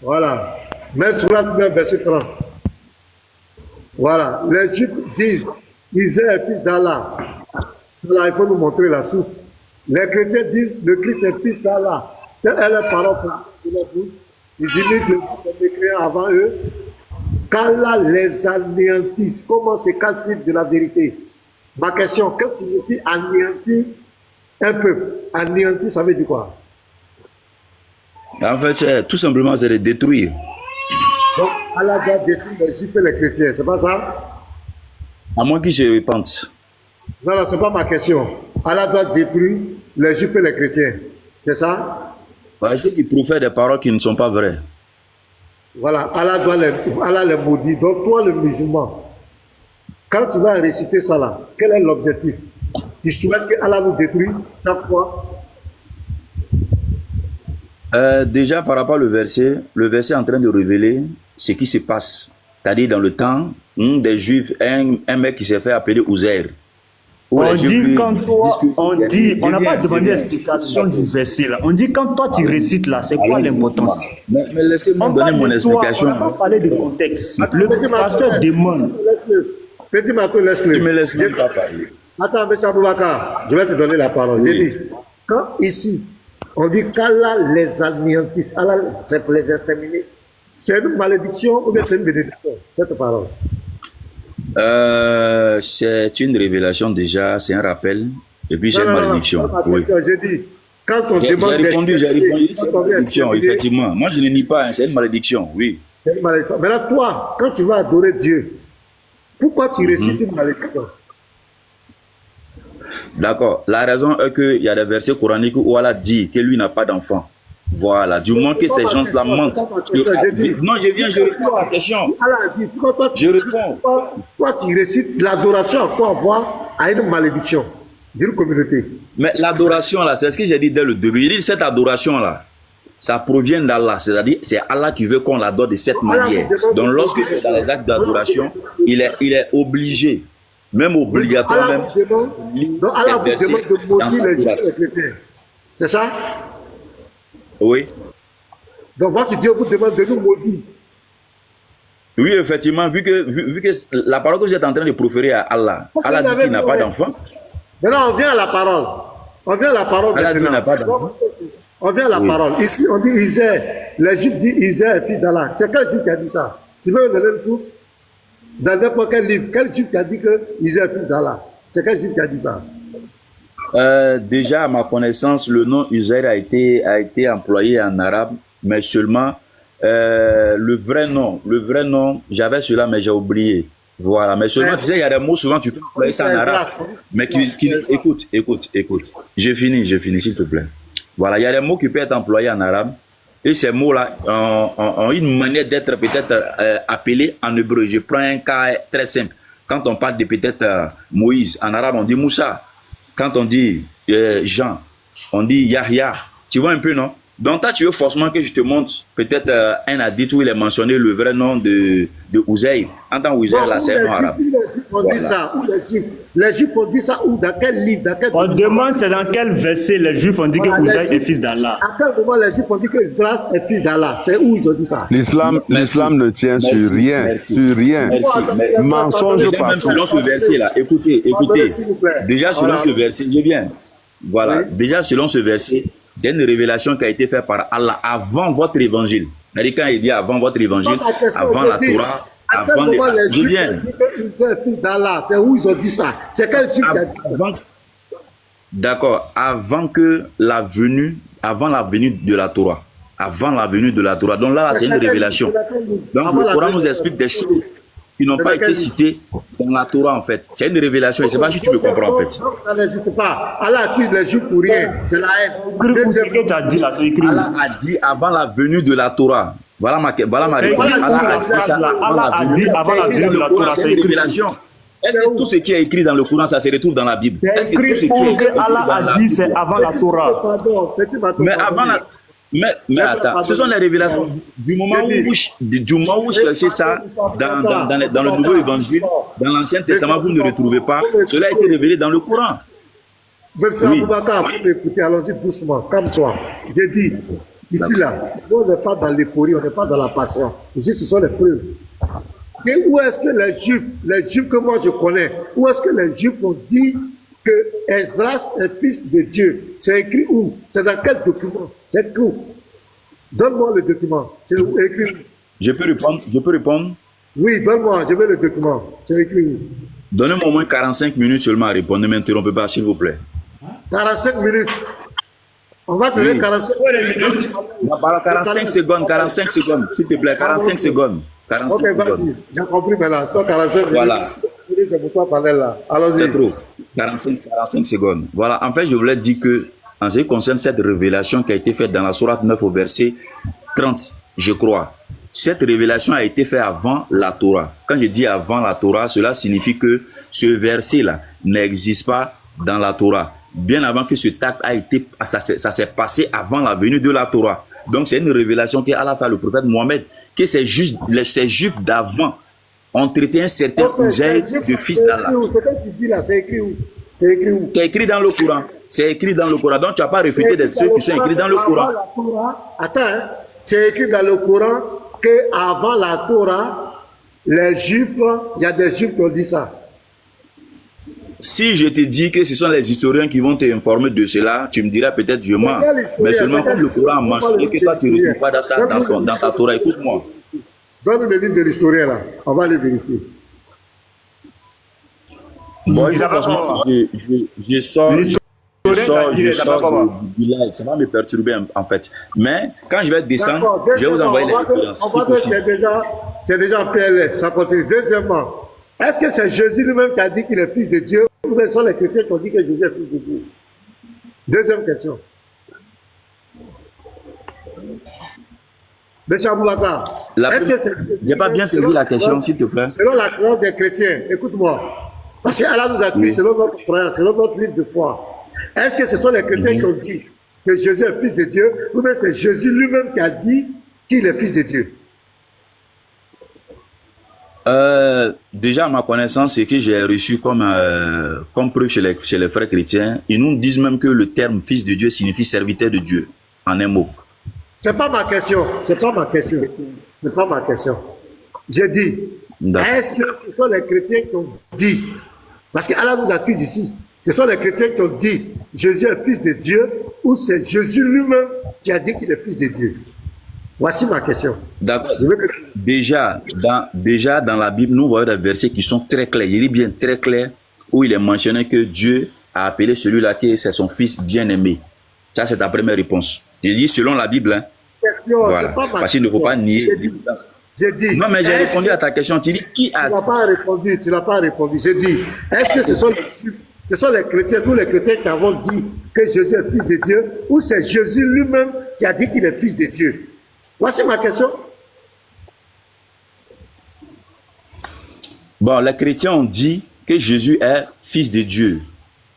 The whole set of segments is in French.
Voilà. Mais sur la verset 30. Voilà. Les Juifs disent, Isaïe est fils d'Allah. Là, il faut nous montrer la source. Les chrétiens disent, le Christ est fils d'Allah. Telle est la parole de la bouche. Ils imitent les mécréants avant eux. Qu'Allah les anéantisse. Comment c'est quel type de la vérité? Ma question, qu'est-ce que signifie anéantir un peuple? Anéantir, ça veut dire quoi? En fait, tout simplement, c'est de détruire. Donc, Allah doit détruire les Juifs et les chrétiens, c'est pas ça? À moins qu'ils se repentent. Non, non, c'est pas ma question. Allah doit détruire les Juifs et les chrétiens, c'est ça? Parce qu'ils profèrent des paroles qui ne sont pas vraies. Voilà, Allah les maudit. Donc, toi, le musulman, quand tu vas réciter ça là, quel est l'objectif? Tu souhaites que Allah nous détruise chaque fois? Déjà, par rapport au verset est en train de révéler ce qui se passe. C'est-à-dire, dans le temps des Juifs, un mec qui s'est fait appeler Uzair. On dit quand toi, on n'a pas demandé l'explication du verset là. On dit quand toi tu récites là, c'est quoi l'importance? Mais laissez-moi donner mon explication. On n'a pas parlé de contexte. Le pasteur demande. Petit Matou, laisse-le. Tu me laisses pas parler. Attends, M. Aboubakar, je vais te donner la parole. Oui. J'ai dit, quand ici, on dit qu'Allah les anéantisse, Allah, c'est pour les exterminer, c'est une malédiction ou bien c'est une bénédiction, cette parole? C'est une révélation déjà, c'est un rappel, et puis c'est une malédiction. Non, Oui. j'ai dit, quand on J'ai demande répondu, c'est une quand on vient malédiction, exterminer, effectivement. Moi, je ne nie pas, c'est une malédiction, oui. c'est une malédiction. Maintenant, toi, quand tu vas adorer Dieu, pourquoi tu récites une malédiction? D'accord. La raison est qu'il y a des versets coraniques où Allah dit que lui n'a pas d'enfant. Voilà. Du moment que ces gens-là mentent. Non, je réponds à la question. Allah a dit, pourquoi toi, Je réponds. toi, tu récites l'adoration pour avoir à une malédiction d'une communauté. Mais l'adoration, là, c'est ce que j'ai dit dès le début. J'ai dit cette adoration-là, ça provient d'Allah. C'est-à-dire, c'est Allah qui veut qu'on l'adore de cette manière. Donc, lorsque tu es dans les actes d'adoration, il est obligé, même obligatoire, même. Donc, Allah vous demande de maudire les Juifs et les chrétiens. C'est ça? Oui. Donc, votre Dieu vous demande de nous maudire. Oui, effectivement, vu que la parole que vous êtes en train de proférer à Allah, Allah dit qu'il n'a pas d'enfant. Maintenant, on vient à la parole. On vient à la parole. Allah dit qu'il n'a pas d'enfant. On vient à la parole. Ici, on dit Isaïe. Les Juifs disent Isaïe est fils d'Allah. C'est quel Juif qui a dit ça? Tu veux donner une source? Dans n'importe quel livre, quel Juif qui a dit que Isaïe est fils d'Allah? C'est quel Juif qui a dit ça? Déjà, à ma connaissance, le nom Uzair a été employé en arabe, mais seulement le vrai nom, j'avais cela, mais j'ai oublié. Voilà, mais seulement, tu sais, il y a des mots, souvent, tu peux employer ça en arabe. Mais écoute. J'ai fini, s'il te plaît. Voilà, il y a des mots qui peuvent être employés en arabe, et ces mots-là ont une manière d'être peut-être appelés en hébreu. Je prends un cas très simple. Quand on parle de peut-être Moïse, en arabe, on dit Moussa. Quand on dit Jean, on dit Yahya. Tu vois un peu, non? Donc, toi, tu veux forcément que je te montre peut-être un hadith où il est mentionné le vrai nom de Uzair. En tant qu'Uzair, là, c'est un nom arabe. Les Juifs ont dit ça où? Dans quel livre? On demande c'est dans quel verset les Juifs ont dit que Uzair est fils d'Allah. À quel moment les Juifs ont dit que Israël est fils d'Allah? C'est où ils ont dit ça? L'islam ne tient sur rien. Sur rien. Merci. Mensonge Déjà, partout. même selon ce verset-là, écoutez. Déjà, selon ce verset, je viens. Voilà. Déjà, selon ce verset, c'est une révélation qui a été faite par Allah avant votre évangile. C'est-à-dire, quand il dit avant votre évangile, avant la Torah, avant les... Je viens. Fils d'Allah, c'est où ils ont dit ça? C'est quel Juif qui a dit ça? D'accord. Avant la venue de la Torah. Avant la venue de la Torah. Donc là, c'est une révélation. Donc le Coran nous explique des choses qui n'ont pas été citées dans la Torah, en fait. C'est une révélation. Je ne sais pas si tu me comprends, en fait. Donc ça n'existe pas. Allah accuse les Juifs pour rien. C'est la haine. Ce que tu as dit là, c'est écrit. Allah a dit avant la venue de la Torah. Voilà ma réponse. Allah a dit ça avant la venue de la Torah. C'est une révélation. Est-ce que tout ce qui est écrit dans le Coran, ça se retrouve dans la Bible? Est-ce que tout ce qui est écrit Allah a dit c'est avant la Torah? Mais avant la... Mais attends, ce sont les révélations. Du moment où vous cherchez ça dans le Nouveau Évangile, dans l'Ancien Testament, vous ne le retrouvez pas. Cela a été révélé dans le Coran. Même si Aboubakar, vous m'écoutez, allons-y doucement, comme toi. J'ai dit, Ici, là, on n'est pas dans l'euphorie, on n'est pas dans la passion. Ici, ce sont les preuves. Et où est-ce que les Juifs que moi je connais, où est-ce que les Juifs ont dit que Esdras est fils de Dieu? C'est écrit où? C'est dans quel document? C'est écrit où? Donne-moi le document. C'est écrit où? Je peux répondre? Oui, donne-moi, je veux le document. C'est écrit où? Donnez-moi au moins 45 minutes seulement à répondre. Ne m'interrompez pas, s'il vous plaît. 45 minutes. On va te donner 45 minutes. 45 secondes, 45 secondes. S'il te plaît, 45 secondes. 45 ok, vas-y. J'ai compris maintenant. Soit 45 minutes. Voilà. C'est pour toi parler là. Allons-y. C'est trop. 45 secondes. Voilà. En fait, je voulais dire que, en ce qui concerne cette révélation qui a été faite dans la sourate 9 au verset 30, je crois, cette révélation a été faite avant la Torah. Quand je dis avant la Torah, cela signifie que ce verset-là n'existe pas dans la Torah. Bien avant que ce acte a été, ça s'est passé avant la venue de la Torah. Donc c'est une révélation qu'Allah fait le prophète Mohammed, que ces Juifs d'avant ont traité un certain Uzaï de fils d'Allah. C'est ce que tu dis là, c'est écrit où? C'est écrit où? C'est écrit dans le Coran. C'est écrit dans le Coran. Donc tu n'as pas réfuté de ceux qui sont écrits dans le Coran. Attends, hein? C'est écrit dans le Coran qu'avant la Torah, les Juifs, il y a des Juifs qui ont dit ça. Si je te dis que ce sont les historiens qui vont t'informer de cela, tu me diras peut-être je mens. Mais seulement comme le Coran a mentionné que toi tu ne retrouves pas dans ça dans ta Torah, écoute-moi. Donne-nous le livre de l'historien là, on va le vérifier. Bon, je sors du live, ça va me perturber en fait. Mais quand je vais descendre, je vais vous envoyer les références. C'est déjà en PLS, ça continue. Deuxièmement, est-ce que c'est Jésus lui-même qui a dit qu'il est fils de Dieu ou bien ce sont les chrétiens qui ont dit que Jésus est fils de Dieu? Deuxième question. Monsieur Aboubakar, est-ce que c'est... J'ai pas bien saisi la question, s'il te plaît. Selon la croyance des chrétiens, écoute-moi, parce qu'Allah nous a dit, selon notre croyance, selon notre livre de foi, est-ce que ce sont les chrétiens qui ont dit que Jésus est fils de Dieu ou bien c'est Jésus lui-même qui a dit qu'il est fils de Dieu? Déjà, à ma connaissance, c'est que j'ai reçu comme preuve chez les frères chrétiens. Ils nous disent même que le terme fils de Dieu signifie serviteur de Dieu, en un mot. C'est pas ma question. C'est pas ma question. C'est pas ma question. J'ai dit, est-ce que ce sont les chrétiens qui ont dit, parce qu'Allah nous accuse ici, ce sont les chrétiens qui ont dit Jésus est fils de Dieu ou c'est Jésus lui-même qui a dit qu'il est fils de Dieu? Voici ma question. D'accord. Déjà, dans la Bible, nous voyons des versets qui sont très clairs. Il est bien très clair où il est mentionné que Dieu a appelé celui-là qui c'est son fils bien-aimé. Ça, c'est ta première réponse. Je dis selon la Bible. Hein. Question, voilà. Parce qu'il ne faut pas nier. J'ai dit. Non, mais j'ai répondu à ta question. Tu dis qui a. Tu n'as pas répondu. Tu n'as pas répondu. J'ai dit, est-ce que ce sont les Juifs, ce sont les chrétiens, tous les chrétiens qui avons dit que Jésus est fils de Dieu ou c'est Jésus lui-même qui a dit qu'il est fils de Dieu? Voici ma question. Bon, les chrétiens ont dit que Jésus est fils de Dieu.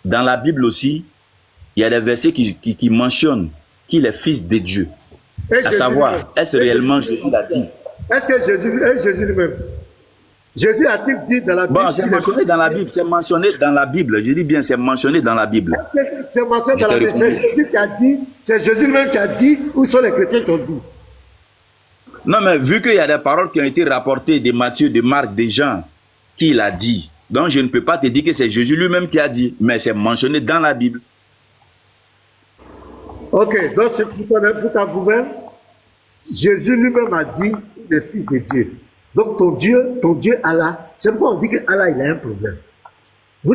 Dans la Bible aussi, il y a des versets qui mentionnent qu'il est fils de Dieu. À savoir, est-ce réellement Jésus l'a dit? Est-ce que Jésus lui-même? Jésus a-t-il dit dans la Bible? Bon, c'est mentionné dans la Bible. C'est mentionné dans la Bible. Je dis bien, c'est mentionné dans la Bible. C'est mentionné dans la Bible. C'est Jésus qui a dit, c'est Jésus lui-même qui a dit, ou sont les chrétiens qui ont dit? Non, mais vu qu'il y a des paroles qui ont été rapportées de Matthieu, de Marc, de Jean, qui l'a dit. Donc, je ne peux pas te dire que c'est Jésus lui-même qui a dit, mais c'est mentionné dans la Bible. Ok, donc c'est pour ta gouverne. Jésus lui-même a dit qu'il est fils de Dieu. Donc, ton Dieu Allah, c'est pourquoi on dit que Allah, il a un problème. Vous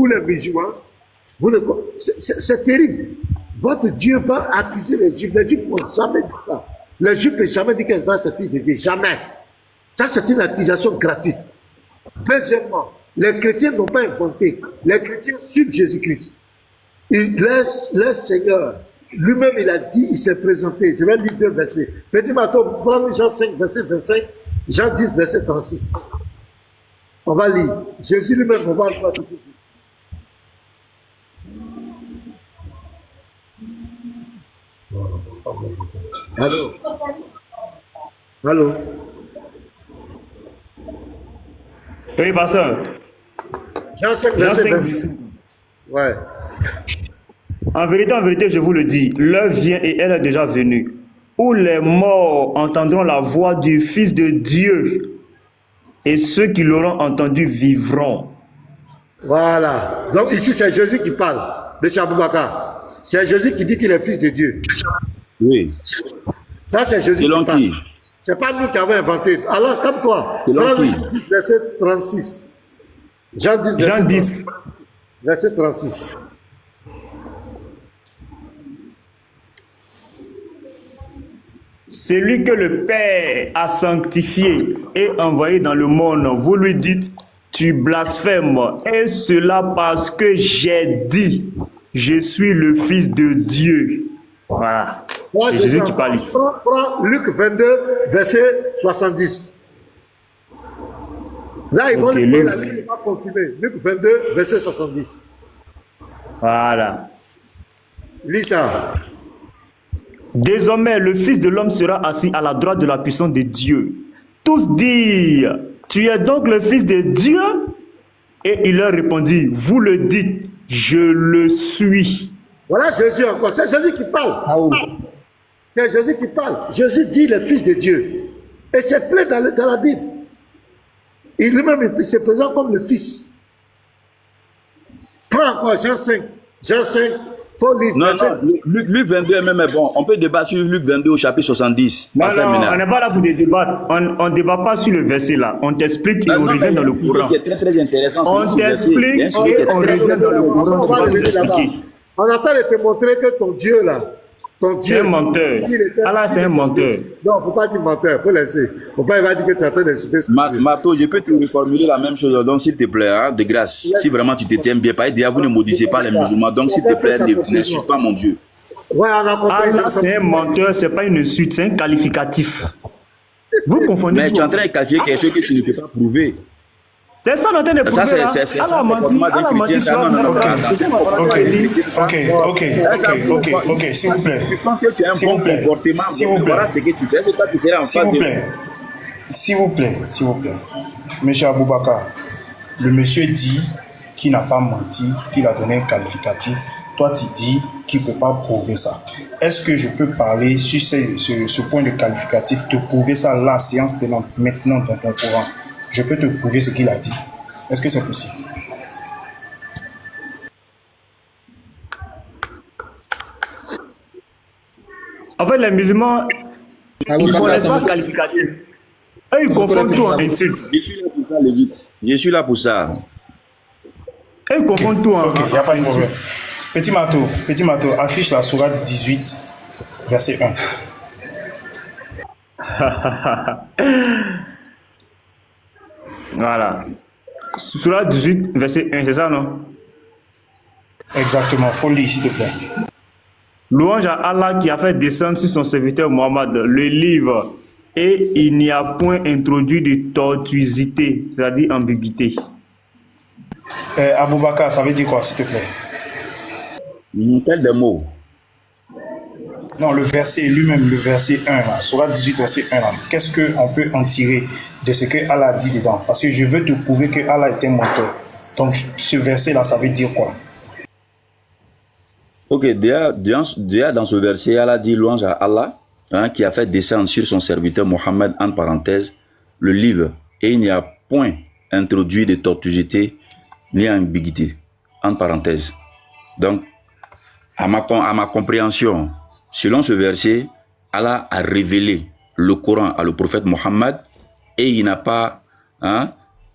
les musulmans, c'est terrible. Votre Dieu va accuser les Juifs. Les Juifs ne vont jamais dire ça. Les Juifs ne jamais dit qu'Esdras est fils de Dieu. Jamais. Ça, c'est une accusation gratuite. Deuxièmement, les chrétiens n'ont pas inventé. Les chrétiens suivent Jésus-Christ. Il laisse le Seigneur. Lui-même, il a dit, il s'est présenté. Je vais lire deux versets. Petit Matou, prends Jean 5, verset 25, Jean 10, verset 36. On va lire. Jésus lui-même, on va voir ce qu'il dit. Allô? Allô? Oui, pasteur. Jean 5, verset 25. Ouais. En vérité, je vous le dis, l'heure vient et elle est déjà venue, où les morts entendront la voix du Fils de Dieu, et ceux qui l'auront entendu vivront. Voilà. Donc ici, c'est Jésus qui parle, de Chaboubaka. C'est Jésus qui dit qu'il est fils de Dieu. Oui. Ça, c'est Jésus Selon qui parle. qui? C'est pas nous qui avons inventé. Alors, comme toi, Selon qui? Jean 10, verset 36. Jean 10, Jean 10. verset 36. Celui que le Père a sanctifié et envoyé dans le monde, vous lui dites, tu blasphèmes, et cela parce que j'ai dit, je suis le Fils de Dieu. Voilà. Moi, C'est Jésus qui parle ici. Prends Luc 22, verset 70. Là, ils vont Ok, lui Luc. il va confirmer. Luc 22, verset 70. Voilà. Lis ça. Désormais, le Fils de l'homme sera assis à la droite de la puissance de Dieu. Tous dirent, tu es donc le Fils de Dieu? Et il leur répondit, vous le dites, je le suis. Voilà Jésus encore. C'est Jésus qui parle. C'est Jésus qui parle. Jésus dit le Fils de Dieu. Et c'est plein dans la Bible. Il lui-même il se présente comme le Fils. Prends encore Jean 5. Jean 5, faut lire. Non, Luc 22 même est bon. On peut débattre sur Luc 22 au chapitre 70. Non, Pasteur non, Ménard. on n'est pas là pour des débats. On ne débat pas sur le verset là. On t'explique et on revient dans le courant. C'est très très intéressant. On t'explique et on revient dans le courant. Tu vas nous expliquer. On attend de te montrer que ton Dieu là, ton Dieu. C'est un menteur. Allah, c'est un menteur. Non, il ne faut pas dire menteur, il faut laisser. Il ne faut pas dire que tu es en train d'insulter. Mato, je peux te reformuler la même chose. Donc, s'il te plaît, hein, de grâce, si vraiment tu te tiens bien, pas dire, vous ne maudissez pas les musulmans. Donc, s'il te plaît, n'insulte pas mon Dieu. Ouais, on a compris. Allah, c'est un menteur, c'est pas une suite, c'est un qualificatif. Vous confondez. Mais tu es en train de qualifier quelque chose que tu ne peux pas prouver. C'est ça, on est en train de prouver. Ça, là. c'est Allah a menti, Allah a menti sur Ok, s'il vous plaît. Tu penses que tu as un bon comportement. S'il vous plaît. Voilà ce que tu fais. C'est pas que tu seras en S'il face vous de. plaît. S'il vous plaît, s'il vous plaît. Monsieur Aboubakar, le monsieur dit qu'il n'a pas menti, qu'il a donné un qualificatif. Toi, tu dis qu'il ne peut pas prouver ça. Est-ce que je peux parler sur ce point de qualificatif, te prouver ça la séance tenante maintenant dans ton courant? Je peux te prouver ce qu'il a dit. Est-ce que c'est possible? En fait, les musulmans, ils ne connaissent pas le qualificatif. Eux, ils confondent tout en insulte. Je suis là pour ça, Lévite. Je suis là pour ça. Eux, ils confondent tout en Ok, il n'y a pas de problème. Petit Mato, affiche la sourate 18, verset 1. Voilà. Sourate 18, verset 1, c'est ça, non? Exactement, faut le lire, s'il te plaît. Louange à Allah qui a fait descendre sur son serviteur Mohammed le livre et il n'y a point introduit de tortuosité, c'est-à-dire ambiguïté. Aboubakar, ça veut dire quoi, s'il te plaît? Quel des mots? Non, le verset lui-même, le verset 1, là, Sourate 18, verset 1, là, qu'est-ce qu'on peut en tirer de ce que Allah dit dedans? Parce que je veux te prouver que Allah est un menteur. Donc, ce verset-là, ça veut dire quoi? Ok, déjà dans ce verset, Allah dit louange à Allah, hein, qui a fait descendre sur son serviteur Mohammed, en parenthèse, le livre, et il n'y a point introduit de tortuosité ni ambiguïté, en parenthèse. Donc, à ma compréhension, selon ce verset, Allah a révélé le Coran à le prophète Mohammed et il n'a pas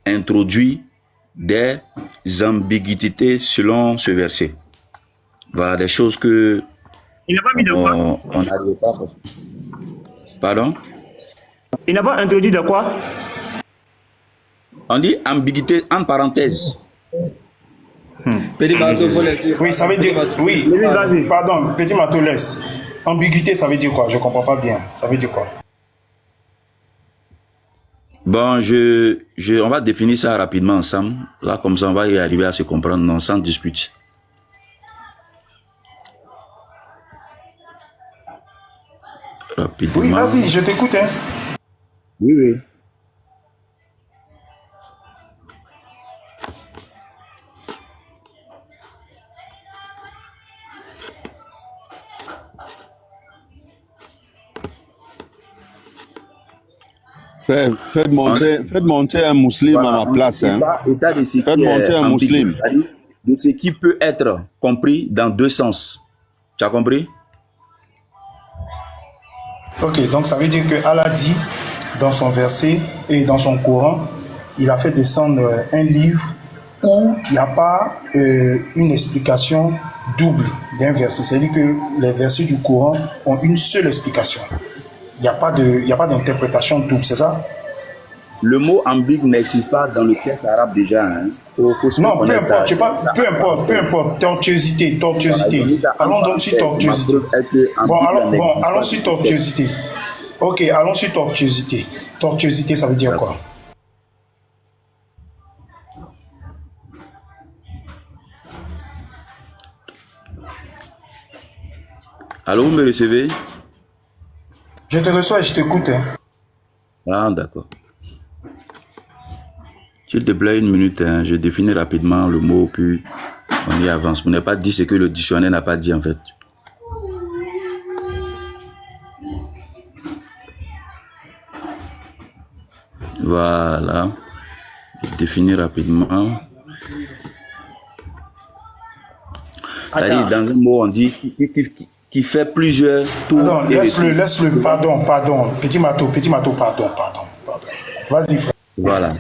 introduit des ambiguïtés selon ce verset. Voilà des choses que Il n'a pas mis de quoi? on n'arrive pas. Pardon? Il n'a pas introduit de quoi? On dit ambiguïté en parenthèse. Petit Mato, faut le dire. Oui, ça veut dire... Oui, Vas-y. pardon, Petit Mato, laisse. Ambiguïté, ça veut dire quoi? Je ne comprends pas bien. Ça veut dire quoi? Bon, on va définir ça rapidement ensemble. Là, comme ça, on va y arriver à se comprendre non, sans dispute. Rapidement. Oui, vas-y, je t'écoute. Hein. Oui, oui. Frère, faites monter un musulman à ma place. Hein. État de ce qui Faites monter un musulman. c'est-à-dire de ce qui peut être compris dans deux sens. Tu as compris? Ok, donc ça veut dire que Allah dit dans son verset et dans son Coran, il a fait descendre un livre où il n'y a pas une explication double d'un verset. C'est-à-dire que les versets du Coran ont une seule explication. Il n'y a pas d'interprétation double, c'est ça? Le mot ambigu n'existe pas dans le texte arabe déjà. Hein. Non, peu importe, peu importe, tortuosité. Allons donc sur tortuosité. Bon, allons sur tortuosité. Ok, allons sur tortuosité. Tortuosité, ça veut dire quoi? Allô, vous me recevez? Je te reçois et je t'écoute. Hein. Ah, d'accord. S'il te plaît, une minute, hein, je définis rapidement le mot, puis on y avance. Vous n'avez pas dit ce que le dictionnaire n'a pas dit, en fait. Voilà. Je définis rapidement. C'est-à-dire, dans un mot, on dit qui fait plusieurs tours. Attends, laisse-le, pardon. Petit matou, pardon. Vas-y, frère. Voilà.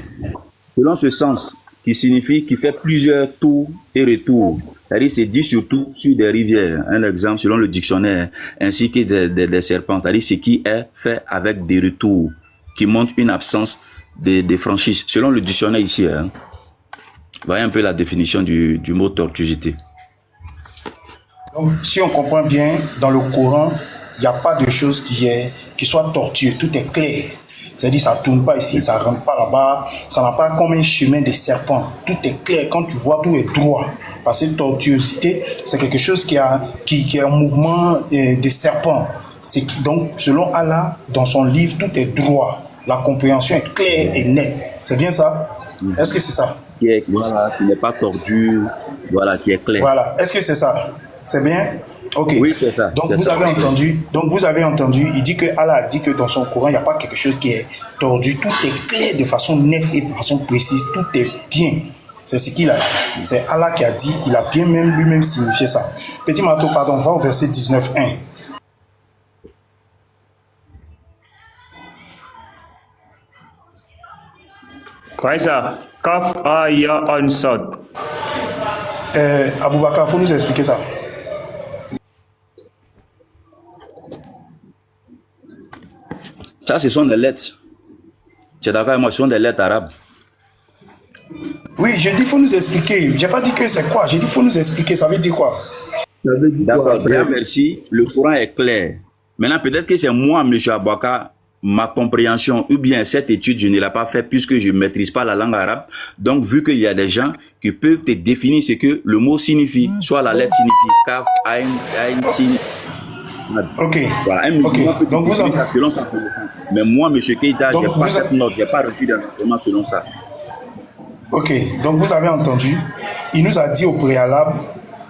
Selon ce sens, qui signifie qui fait plusieurs tours et retours. C'est-à-dire, c'est dit surtout sur des rivières. Un exemple, selon le dictionnaire, ainsi que des serpents. C'est-à-dire, ce qui est fait avec des retours, qui montre une absence de franchise. Selon le dictionnaire ici, hein. Voyez un peu la définition du mot tortuosité. Donc, si on comprend bien, dans le Coran, il n'y a pas de chose qui soit tortueux. Tout est clair. C'est-à-dire, ça ne tourne pas ici, ça ne rentre pas là-bas. Ça n'a pas comme un chemin de serpent. Tout est clair. Quand tu vois, tout est droit. Parce que tortuosité, c'est quelque chose qui est un mouvement de serpent. Donc, selon Allah, dans son livre, tout est droit. La compréhension est claire et nette. C'est bien ça? Est-ce que c'est ça? Voilà, qui n'est pas tordu, voilà, qui est clair. Voilà. Est-ce que c'est ça? C'est bien? Ok. Oui, c'est ça. Donc vous avez entendu, il dit que Allah a dit que dans son Coran, il n'y a pas quelque chose qui est tordu. Tout est clair de façon nette et de façon précise. Tout est bien. C'est ce qu'il a dit. C'est Allah qui a dit, il a bien même lui-même signifié ça. Petit Mato, pardon, va au verset 19.1. Quoi ça? Kaf aya ansad. Aboubakar, il faut nous expliquer ça. Ça, ce sont des lettres. Tu es d'accord avec moi? Ce sont des lettres arabes. Oui, j'ai dit, il faut nous expliquer. J'ai pas dit que c'est quoi. J'ai dit, il faut nous expliquer. Ça veut dire quoi? D'accord, bien, merci. Le Coran est clair. Maintenant, peut-être que c'est moi, M. Abouaka, ma compréhension, ou bien cette étude, je ne l'ai pas fait puisque je ne maîtrise pas la langue arabe. Donc, vu qu'il y a des gens qui peuvent te définir ce que le mot signifie, soit la lettre signifie kaf, aïn, sin. Ok. Voilà, ok. Donc, vous en... ça selon sa connaissance. Mais moi, M. Keïta, je n'ai pas cette note, je n'ai pas reçu d'enseignement selon ça. Ok, donc vous avez entendu, il nous a dit au préalable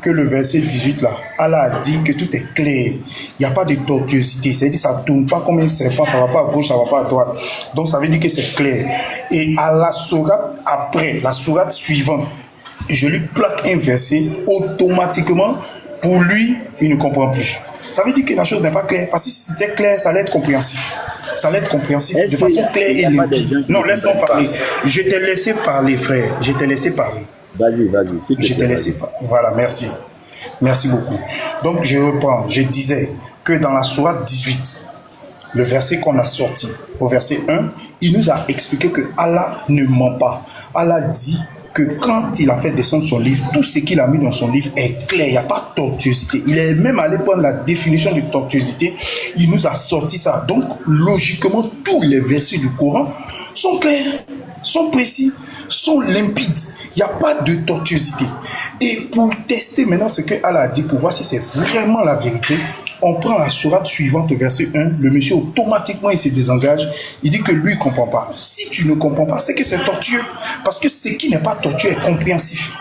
que le verset 18 là, Allah a dit que tout est clair, il n'y a pas de tortuosité, c'est-à-dire ça ne tourne pas comme un serpent, ça ne va pas à gauche, ça ne va pas à droite. Donc ça veut dire que c'est clair. Et à la sourate après, la sourate suivante, je lui plaque un verset, automatiquement, pour lui, il ne comprend plus. Ça veut dire que la chose n'est pas claire, parce que si c'était clair, ça allait être compréhensif. Ça allait être compréhensif de façon claire et limpide. Non, laisse-moi parler. Je t'ai laissé parler, frère. Je t'ai laissé parler. Vas-y. Je t'ai laissé parler. Voilà, merci. Merci beaucoup. Donc, je reprends. Je disais que dans la sourate 18, le verset qu'on a sorti, au verset 1, il nous a expliqué que Allah ne ment pas. Allah dit que quand il a fait descendre son livre, tout ce qu'il a mis dans son livre est clair, il n'y a pas de tortuosité. Il est même allé prendre la définition de tortuosité, il nous a sorti ça. Donc, logiquement, tous les versets du Coran sont clairs, sont précis, sont limpides. Il n'y a pas de tortuosité. Et pour tester maintenant ce que Allah a dit, pour voir si c'est vraiment la vérité, on prend la sourate suivante, verset 1, le monsieur automatiquement il se désengage, il dit que lui il ne comprend pas. Si tu ne comprends pas, c'est que c'est tortueux. Parce que ce qui n'est pas tortueux est compréhensif.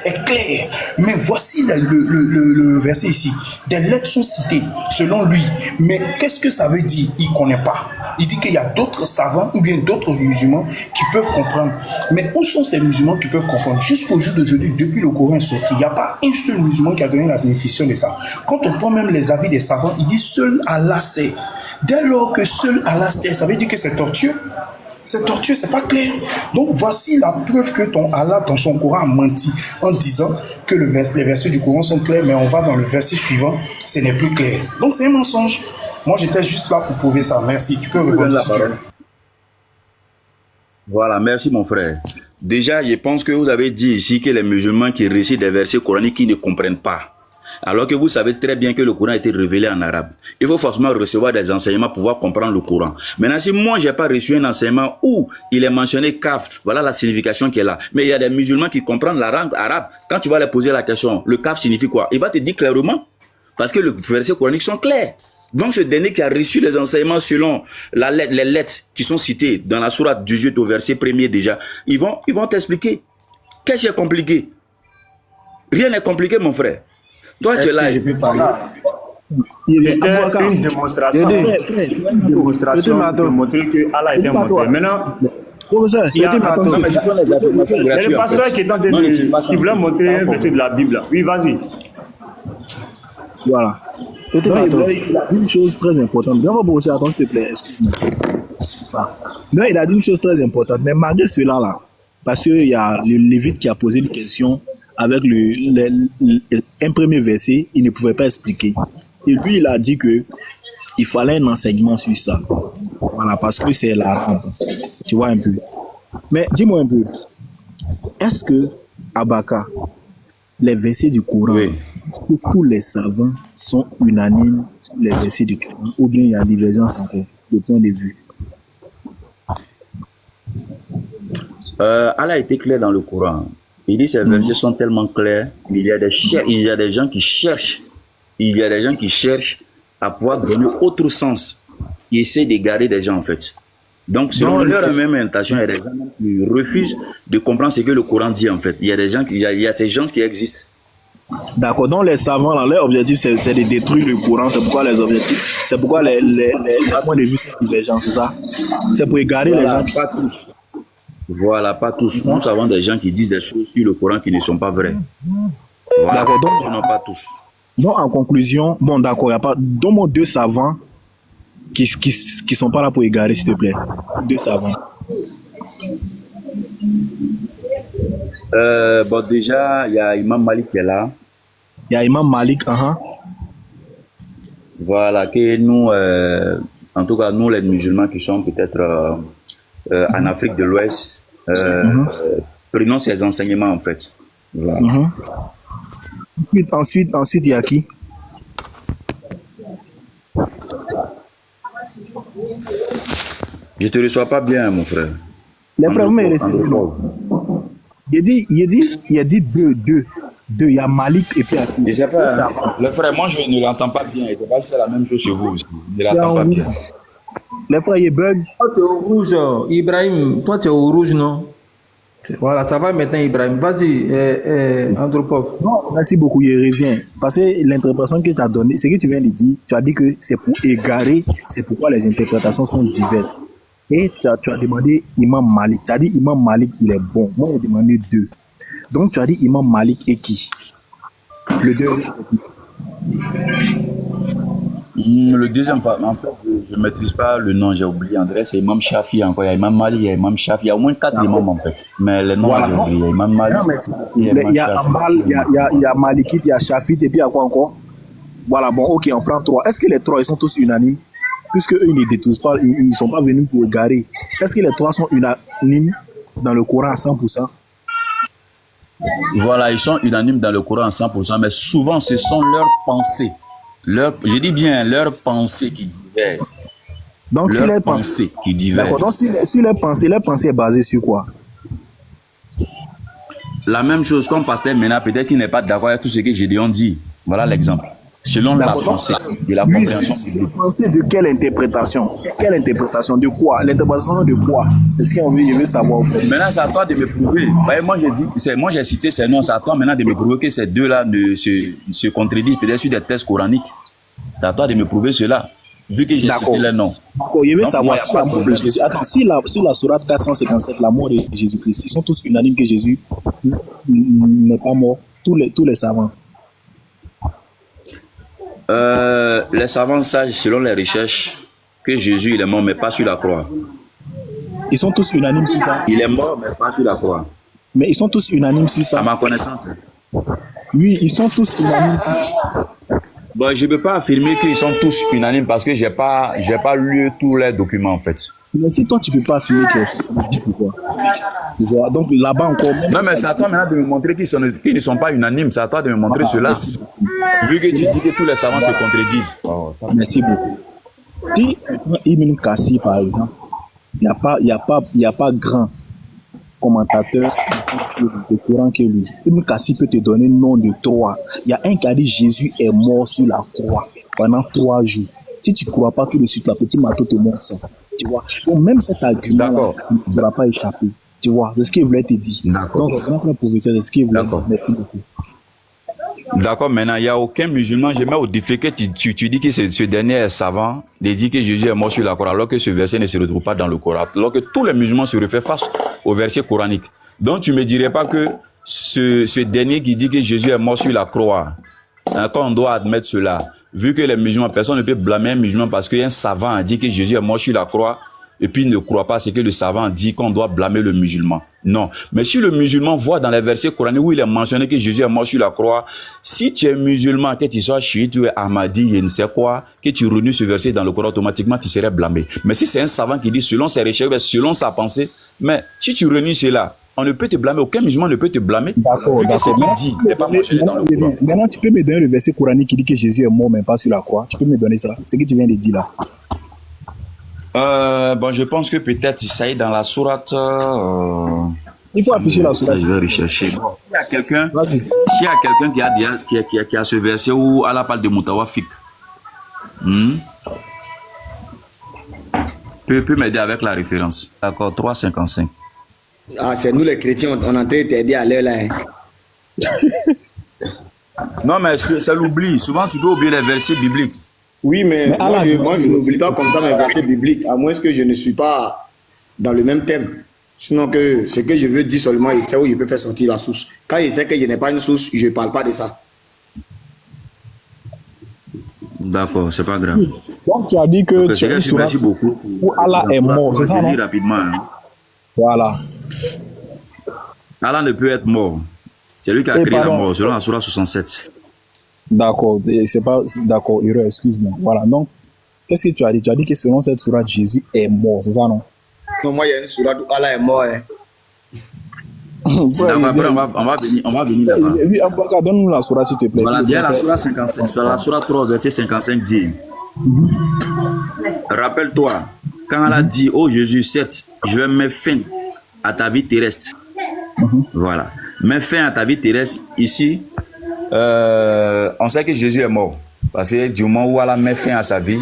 est clair. Mais voici le verset ici. Des lettres sont citées selon lui. Mais qu'est-ce que ça veut dire? Il ne connaît pas. Il dit qu'il y a d'autres savants ou bien d'autres musulmans qui peuvent comprendre. Mais où sont ces musulmans qui peuvent comprendre? Jusqu'au jour d'aujourd'hui, depuis le Coran est sorti, il n'y a pas un seul musulman qui a donné la signification de ça. Quand on prend même les avis des savants, il dit seul Allah sait. Dès lors que seul Allah sait, ça veut dire que c'est tortueux. C'est tortueux, c'est pas clair. Donc voici la preuve que ton Allah dans son Coran a menti en disant que les versets du Coran sont clairs, mais on va dans le verset suivant, ce n'est plus clair. Donc c'est un mensonge. Moi j'étais juste là pour prouver ça. Merci. Tu peux répondre si tu veux. Voilà, merci mon frère. Déjà, je pense que vous avez dit ici que les musulmans qui récitent des versets coraniques qui ne comprennent pas. Alors que vous savez très bien que le Coran a été révélé en arabe. Il faut forcément recevoir des enseignements pour pouvoir comprendre le Coran. Maintenant, si moi, je n'ai pas reçu un enseignement où il est mentionné kaf, voilà la signification qui est là. Mais il y a des musulmans qui comprennent la langue arabe. Quand tu vas leur poser la question, le kaf signifie quoi? Il va te dire clairement. Parce que les versets coraniques sont clairs. Donc, ce dernier qui a reçu les enseignements selon les lettres qui sont citées dans la sourate 18 au verset 1er déjà, ils vont t'expliquer. Qu'est-ce qui est compliqué? Rien n'est compliqué, mon frère. Toi, tu es là. C'était une démonstration. Une démonstration de montrer que Allah est un menteur. Maintenant, il y a le pasteur qui est en train de qui voulait montrer un verset de la Bible. Oui, vas-y. Voilà. Donc, il a dit une chose très importante. Viens voir aussi, attends, s'il te plaît, excuse-moi. Non, il a dit une chose très importante. Mais malgré cela, là, parce qu'il y a le Lévite qui a posé une question avec un premier verset, il ne pouvait pas expliquer. Et lui, il a dit que il fallait un enseignement sur ça. Voilà, parce que c'est l'arabe. Tu vois un peu. Mais dis-moi un peu, est-ce que, Abaka, les versets du Coran, Oui. que tous les savants sont unanimes sur les versets du Coran, ou bien il y a divergence encore de point de vue? Allah a été clair dans le Coran. Il dit ces versets sont tellement clairs. Il y a des gens qui cherchent. Il y a des gens qui cherchent à pouvoir donner autre sens. Ils essaient d'égarer des gens en fait. Donc selon leur même intention, il y a des gens qui refusent de comprendre ce que le Coran dit en fait. Il y a des gens, il y a ces gens qui existent. D'accord, donc les savants, là, leur objectif, c'est de détruire le Coran. C'est pourquoi les objectifs, c'est pourquoi les points de vue sont divergents, c'est ça? C'est pour égarer les gens. Pas tous. Voilà, pas tous. Nous avons des gens qui disent des choses sur le Coran qui ne sont pas vraies. Voilà. D'accord, donc, non, pas tous. donc en conclusion, bon d'accord, il n'y a pas, donne-moi deux savants qui sont pas là pour égarer, s'il te plaît. Deux savants. Bon, déjà, il y a Imam Malik qui est là. Il y a Imam Malik, Voilà, que nous, en tout cas, nous les musulmans qui sont peut-être en Afrique de l'Ouest, prenons ces enseignements en fait. Voilà. Ensuite, il y a qui? Je te reçois pas bien, mon frère. Les frères, vous me recevez. Il a dit deux. Il y a Malik et puis Aki. Je sais pas, hein. Le frère, moi je ne l'entends pas bien. Je ne sais pas si c'est la même chose chez vous aussi. Je ne l'entends pas bien. Les frères, il bug. Toi, tu es au rouge, Ibrahim. Toi, tu es au rouge, non? Voilà, ça va maintenant, Ibrahim. Vas-y, Andropov. Non, merci beaucoup, il revient. Parce que l'interprétation que tu as donnée, ce que tu viens de dire, tu as dit que c'est pour égarer, c'est pourquoi les interprétations sont diverses. Et tu as demandé Imam Malik. Tu as dit Imam Malik, il est bon. Moi, j'ai demandé deux. Donc, tu as dit Imam Malik et qui? Le deuxième. Le deuxième, en fait, je ne maîtrise pas le nom, j'ai oublié. André, c'est Imam Shafi encore. Il y a Imam Malik, il y a Imam Shafi. Il y a au moins 4 imams en fait. Mais les noms, voilà. J'ai oublié. Il y a Imam Malik. Il y a Amal, il y a Malikite, il y a Shafi, et puis il y a quoi encore? Voilà, bon, ok, on prend 3. Est-ce que les 3 ils sont tous unanimes? Puisque eux, ils ne détruisent pas, ils ne sont pas venus pour égarer. Est-ce que les 3 sont unanimes dans le Coran à 100%? Voilà, ils sont unanimes dans le Coran à 100%, mais souvent, ce sont leurs pensées. Je dis bien leurs pensées qui divergent. Donc, si les pensées qui divergent. D'accord, donc si les pensées est basée sur quoi? La même chose comme Pasteur Mena, peut-être qu'il n'est pas d'accord avec tout ce que Gédéon dit. Voilà l'exemple. selon la D'accord. pensée de la Oui, compréhension c'est biblique. pensée de quelle interprétation? Quelle interprétation? De quoi? L'interprétation de quoi? Est-ce qu'on veut, je veux savoir au fait. Maintenant, c'est à toi de me prouver. Voyez, moi, j'ai cité ces noms, c'est à toi maintenant de me prouver que ces deux-là se contredisent peut-être sur des textes coraniques. C'est à toi de me prouver cela, vu que j'ai D'accord. cité les noms. D'accord, je veux Donc, savoir moi, y a si pas la de mort de problème. Jésus. Attends, si la sourate 457, la mort de Jésus-Christ, ils sont tous unanimes que Jésus n'est pas mort. Tous les savants. Les savants sages, selon les recherches, que Jésus il est mort, mais pas sur la croix. Ils sont tous unanimes sur ça. Il est mort, mais pas sur la croix. Mais ils sont tous unanimes sur À ça. ma connaissance. Oui, ils sont tous unanimes sur ça. Bon, je ne peux pas affirmer qu'ils sont tous unanimes parce que j'ai pas lu tous les documents en fait. Mais si toi, tu ne peux pas affirmer que je dis pourquoi. Tu vois, donc là-bas encore. Même Non, mais c'est à toi maintenant de me montrer qu'ils ne sont pas unanimes. C'est à toi de me montrer cela. Vu que tu dis que tous les savants se contredisent. Merci beaucoup. Si tu prends Ibn Kassi, par exemple, il n'y a pas grand commentateur de Coran que lui. Ibn Kassi peut te donner le nom de 3. Il y a un qui a dit Jésus est mort sur la croix pendant 3 jours. Si tu ne crois pas tout de suite, la petite marteau te montre ça. Tu vois. Donc, même cet argument-là D'accord. ne pourra pas échapper. Tu vois, c'est ce qu'il voulait te dire. D'accord. Donc, grand frère professeur, c'est ce qu'il voulait dire. D'accord. Merci beaucoup. D'accord, maintenant, il n'y a aucun musulman, je mets au défi que tu dis que ce dernier est savant, de dire que Jésus est mort sur la croix, alors que ce verset ne se retrouve pas dans le Coran. Alors que tous les musulmans se réfèrent face au verset coranique. Donc, tu ne me dirais pas que ce dernier qui dit que Jésus est mort sur la croix, hein, quand on doit admettre cela, vu que les musulmans, personne ne peut blâmer un musulman parce qu'un savant a dit que Jésus est mort sur la croix, et puis il ne croit pas ce que le savant dit qu'on doit blâmer le musulman. Non. Mais si le musulman voit dans les versets coraniques où il est mentionné que Jésus est mort sur la croix, si tu es musulman, que tu sois chiite, tu es ahmadi, je ne sais quoi, que tu renies ce verset dans le Coran, automatiquement tu serais blâmé. Mais si c'est un savant qui dit selon ses recherches, selon sa pensée, mais si tu renies cela, on ne peut te blâmer, aucun musulman ne peut te blâmer, D'accord, vu que ce d'accord. qu'il dit n'est pas mentionné dans le Coran. Maintenant, tu peux me donner le verset coranique qui dit que Jésus est mort, mais pas sur la croix. Tu peux me donner ça. C'est ce que tu viens de dire là. Bon, je pense que peut-être ça est dans la sourate. Il faut afficher la sourate. Je vais rechercher. S'il y a quelqu'un, Vas-y. s'il y a quelqu'un qui a ce verset où Allah parle de Moutawafik, peut m'aider avec la référence. D'accord, 3,55. Ah, c'est nous les chrétiens, on est en train de t'aider à l'heure là. Hein. Non, mais c'est l'oubli. Souvent, tu peux oublier les versets bibliques. Oui, mais Allah, moi, je n'oublie pas comme ça mes versets bibliques, à moins que je ne suis pas dans le même thème. Sinon, que ce que je veux dire seulement, il sait où je peux faire sortir la source. Quand il sait que je n'ai pas une source, je ne parle pas de ça. D'accord, c'est pas grave. Donc, tu as dit que Parce tu as que une je sourate remercie beaucoup. où Allah est mort, c'est ça, Je non? dis rapidement. Hein. Voilà. Allah ne peut être mort. C'est lui qui a Eh, créé la pardon. mort, selon la sourate 67. D'accord. C'est pas. D'accord, erreur, excuse-moi. Voilà. Donc, qu'est-ce que tu as dit? Tu as dit que selon cette sourate, Jésus est mort, c'est ça, non? Non, moi, il y a une sourate où Allah est mort. Hein. D'accord, après, on va venir là-bas. Oui, Abouaka, donne-nous la sourate, s'il te plaît. Voilà, bien la sourate 55, sur la sourate 3, verset 55 dit, rappelle-toi, quand Allah dit, oh Jésus, certes, je vais mettre fin à ta vie terrestre. Voilà. Mettre fin à ta vie terrestre, ici, on sait que Jésus est mort. Parce que du moment où Allah met fin à sa vie,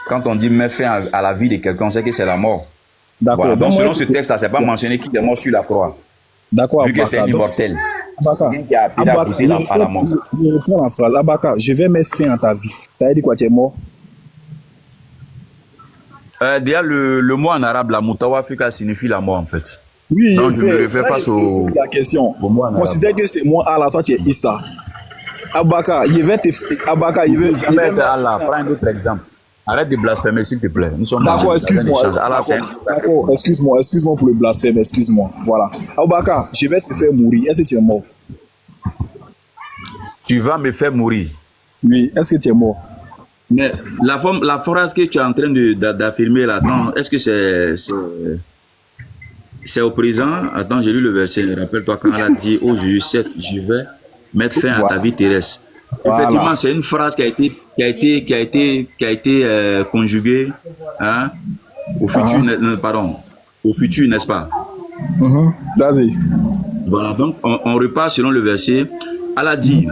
quand on dit mettre fin à la vie de quelqu'un, on sait que c'est la mort. D'accord. Voilà. Donc, moi, selon ce texte-là, c'est pas mentionné qu'il est mort sur la croix. D'accord, Vu que c'est un Abouaka. immortel. Abaka, C'est lui qui a appelé à goûter à la mort. je reprends la phrase. Abaka, je vais mettre fin à ta vie. Ça veut dire quoi, tu es mort? Déjà, le mot en arabe, la mutawafika, signifie la mort en fait. Oui, Donc, je me sais. réfère face au. La question. au mot en arabe. Considère que c'est moi Allah, toi tu es Issa. Abaka, je vais te. Abaka, je vais. Allah, prends un autre exemple. Arrête de blasphémer, s'il te plaît. Nous sommes D'accord, dans un excuse-moi. échange. Allah, c'est un- D'accord, excuse-moi pour le blasphème, excuse-moi. Voilà. Abaka, je vais te faire mourir. Est-ce que tu es mort? Tu vas me faire mourir. Oui, est-ce que tu es mort? Mais la phrase que tu es en train d'affirmer là, non, est-ce que c'est au présent? Attends, j'ai lu le verset. Rappelle-toi quand Allah dit, oh Jésus, certes, je vais mettre fin à ta vie terrestre. Voilà. Effectivement, c'est une phrase qui a été conjuguée hein, au futur, pardon, au futur, n'est-ce pas? Vas-y. Voilà, donc on repart selon le verset. Allah dit,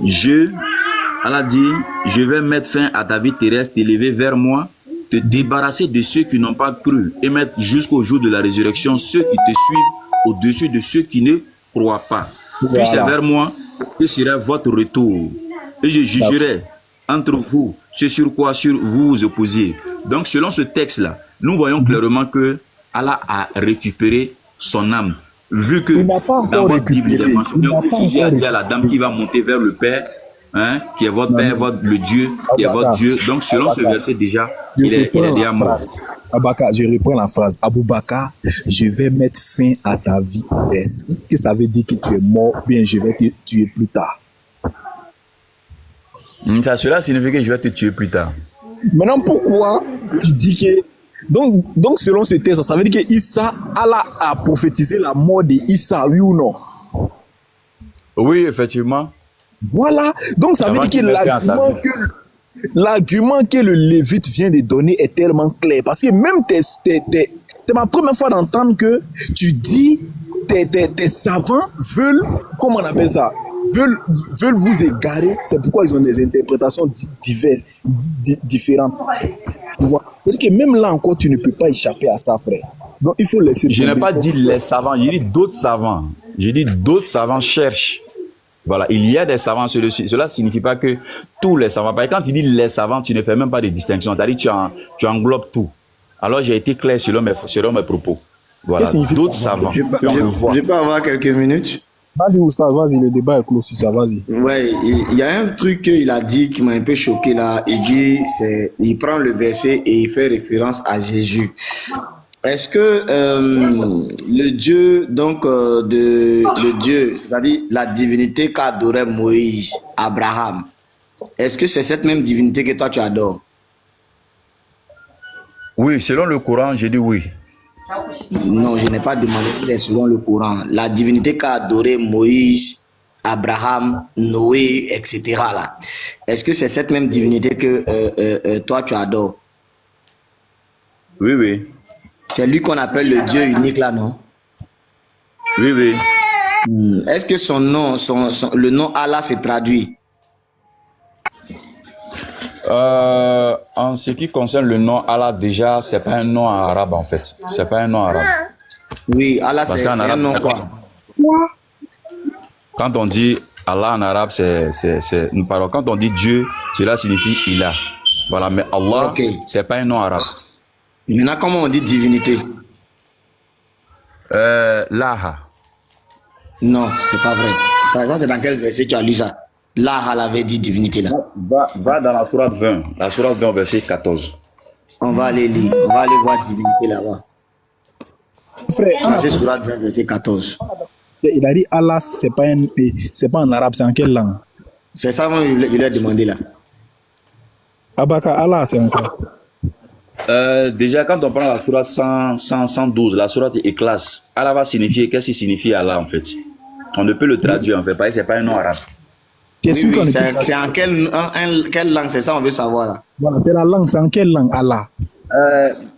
je Allah dit, je vais mettre fin à ta vie terrestre, t'élever vers moi, te débarrasser de ceux qui n'ont pas cru et mettre jusqu'au jour de la résurrection ceux qui te suivent au-dessus de ceux qui ne croient pas. Puis c'est vers moi que sera votre retour. Et je jugerai entre vous ce sur quoi vous vous opposiez. Donc selon ce texte-là, nous voyons clairement que Allah a récupéré son âme. Vu que dans votre Bible, il est mentionné, Jésus a dit à la dame qui va monter vers le Père, hein, qui est votre Père, le Dieu, qui est votre Dieu. Donc selon ce verset déjà, il est déjà mort. Abaka, je reprends la phrase. Aboubakar, je vais mettre fin à ta vie. Est-ce que ça veut dire que tu es mort ou bien je vais te tuer plus tard? Cela signifie que je vais te tuer plus tard. Maintenant, pourquoi tu dis que... Donc selon ce texte, ça veut dire que Issa, Allah a prophétisé la mort d'Issa, oui ou non? Oui, effectivement. Voilà. Donc ça veut dire que l'argument que le Lévite vient de donner est tellement clair. Parce que même c'est ma première fois d'entendre que tu dis tes savants veulent, comment on appelle ça, veulent vous égarer. C'est pourquoi ils ont des interprétations diverses, différentes. C'est-à-dire que même là encore, tu ne peux pas échapper à ça, frère. Donc il faut laisser... Je n'ai pas dit les savants, j'ai dit d'autres savants. J'ai dit d'autres savants cherchent. Voilà, il y a des savants sur le site. Cela ne signifie pas que tous les savants. Parce que quand tu dis les savants, tu ne fais même pas de distinction. C'est-à-dire tu englobes tout. Alors j'ai été clair selon mes propos. Voilà, d'autres savants. Je peux avoir quelques minutes? Vas-y, Oustaz, vas-y, le débat est clos sur ça, vas-y. Ouais, il y a un truc qu'il a dit qui m'a un peu choqué là. Il prend le verset et il fait référence à Jésus. Est-ce que le Dieu, donc, le Dieu, c'est-à-dire la divinité qu'adorait Moïse, Abraham, est-ce que c'est cette même divinité que toi tu adores? Oui, selon le Coran, j'ai dit oui. Non, je n'ai pas demandé si c'est selon le Coran. La divinité qu'a adoré Moïse, Abraham, Noé, etc. là. Est-ce que c'est cette même divinité que toi tu adores? Oui, oui. C'est lui qu'on appelle le Dieu unique là, non? Oui, oui. Est-ce que son nom, le nom Allah se traduit? En ce qui concerne le nom Allah, déjà, c'est pas un nom arabe en fait. C'est pas un nom arabe. Oui, Allah c'est un nom quoi? Quand on dit Allah en arabe, nous parlons. Quand on dit Dieu, cela signifie Ilah. Voilà, mais Allah, c'est pas un nom arabe. Maintenant, comment on dit divinité? Laha. Non, c'est pas vrai. Par exemple, c'est dans quel verset tu as lu ça? Laha l'avait dit divinité là. Va dans la sourate 20. La sourate 20, verset 14. On va aller lire. On va aller voir divinité là-bas. Frère, c'est sourate 20, verset 14. Il a dit Allah, c'est pas en arabe, c'est en quelle langue? C'est ça qu'il lui a demandé là. Abaka, Allah, c'est en quoi? Déjà, quand on prend la sourate 112, la sourate Ikhlas, Allah va signifier, qu'est-ce qui signifie Allah en fait? On ne peut le traduire en fait, parce que c'est pas un nom arabe. C'est en quelle langue, c'est ça on veut savoir là. Voilà, c'est la langue, c'est en quelle langue Allah?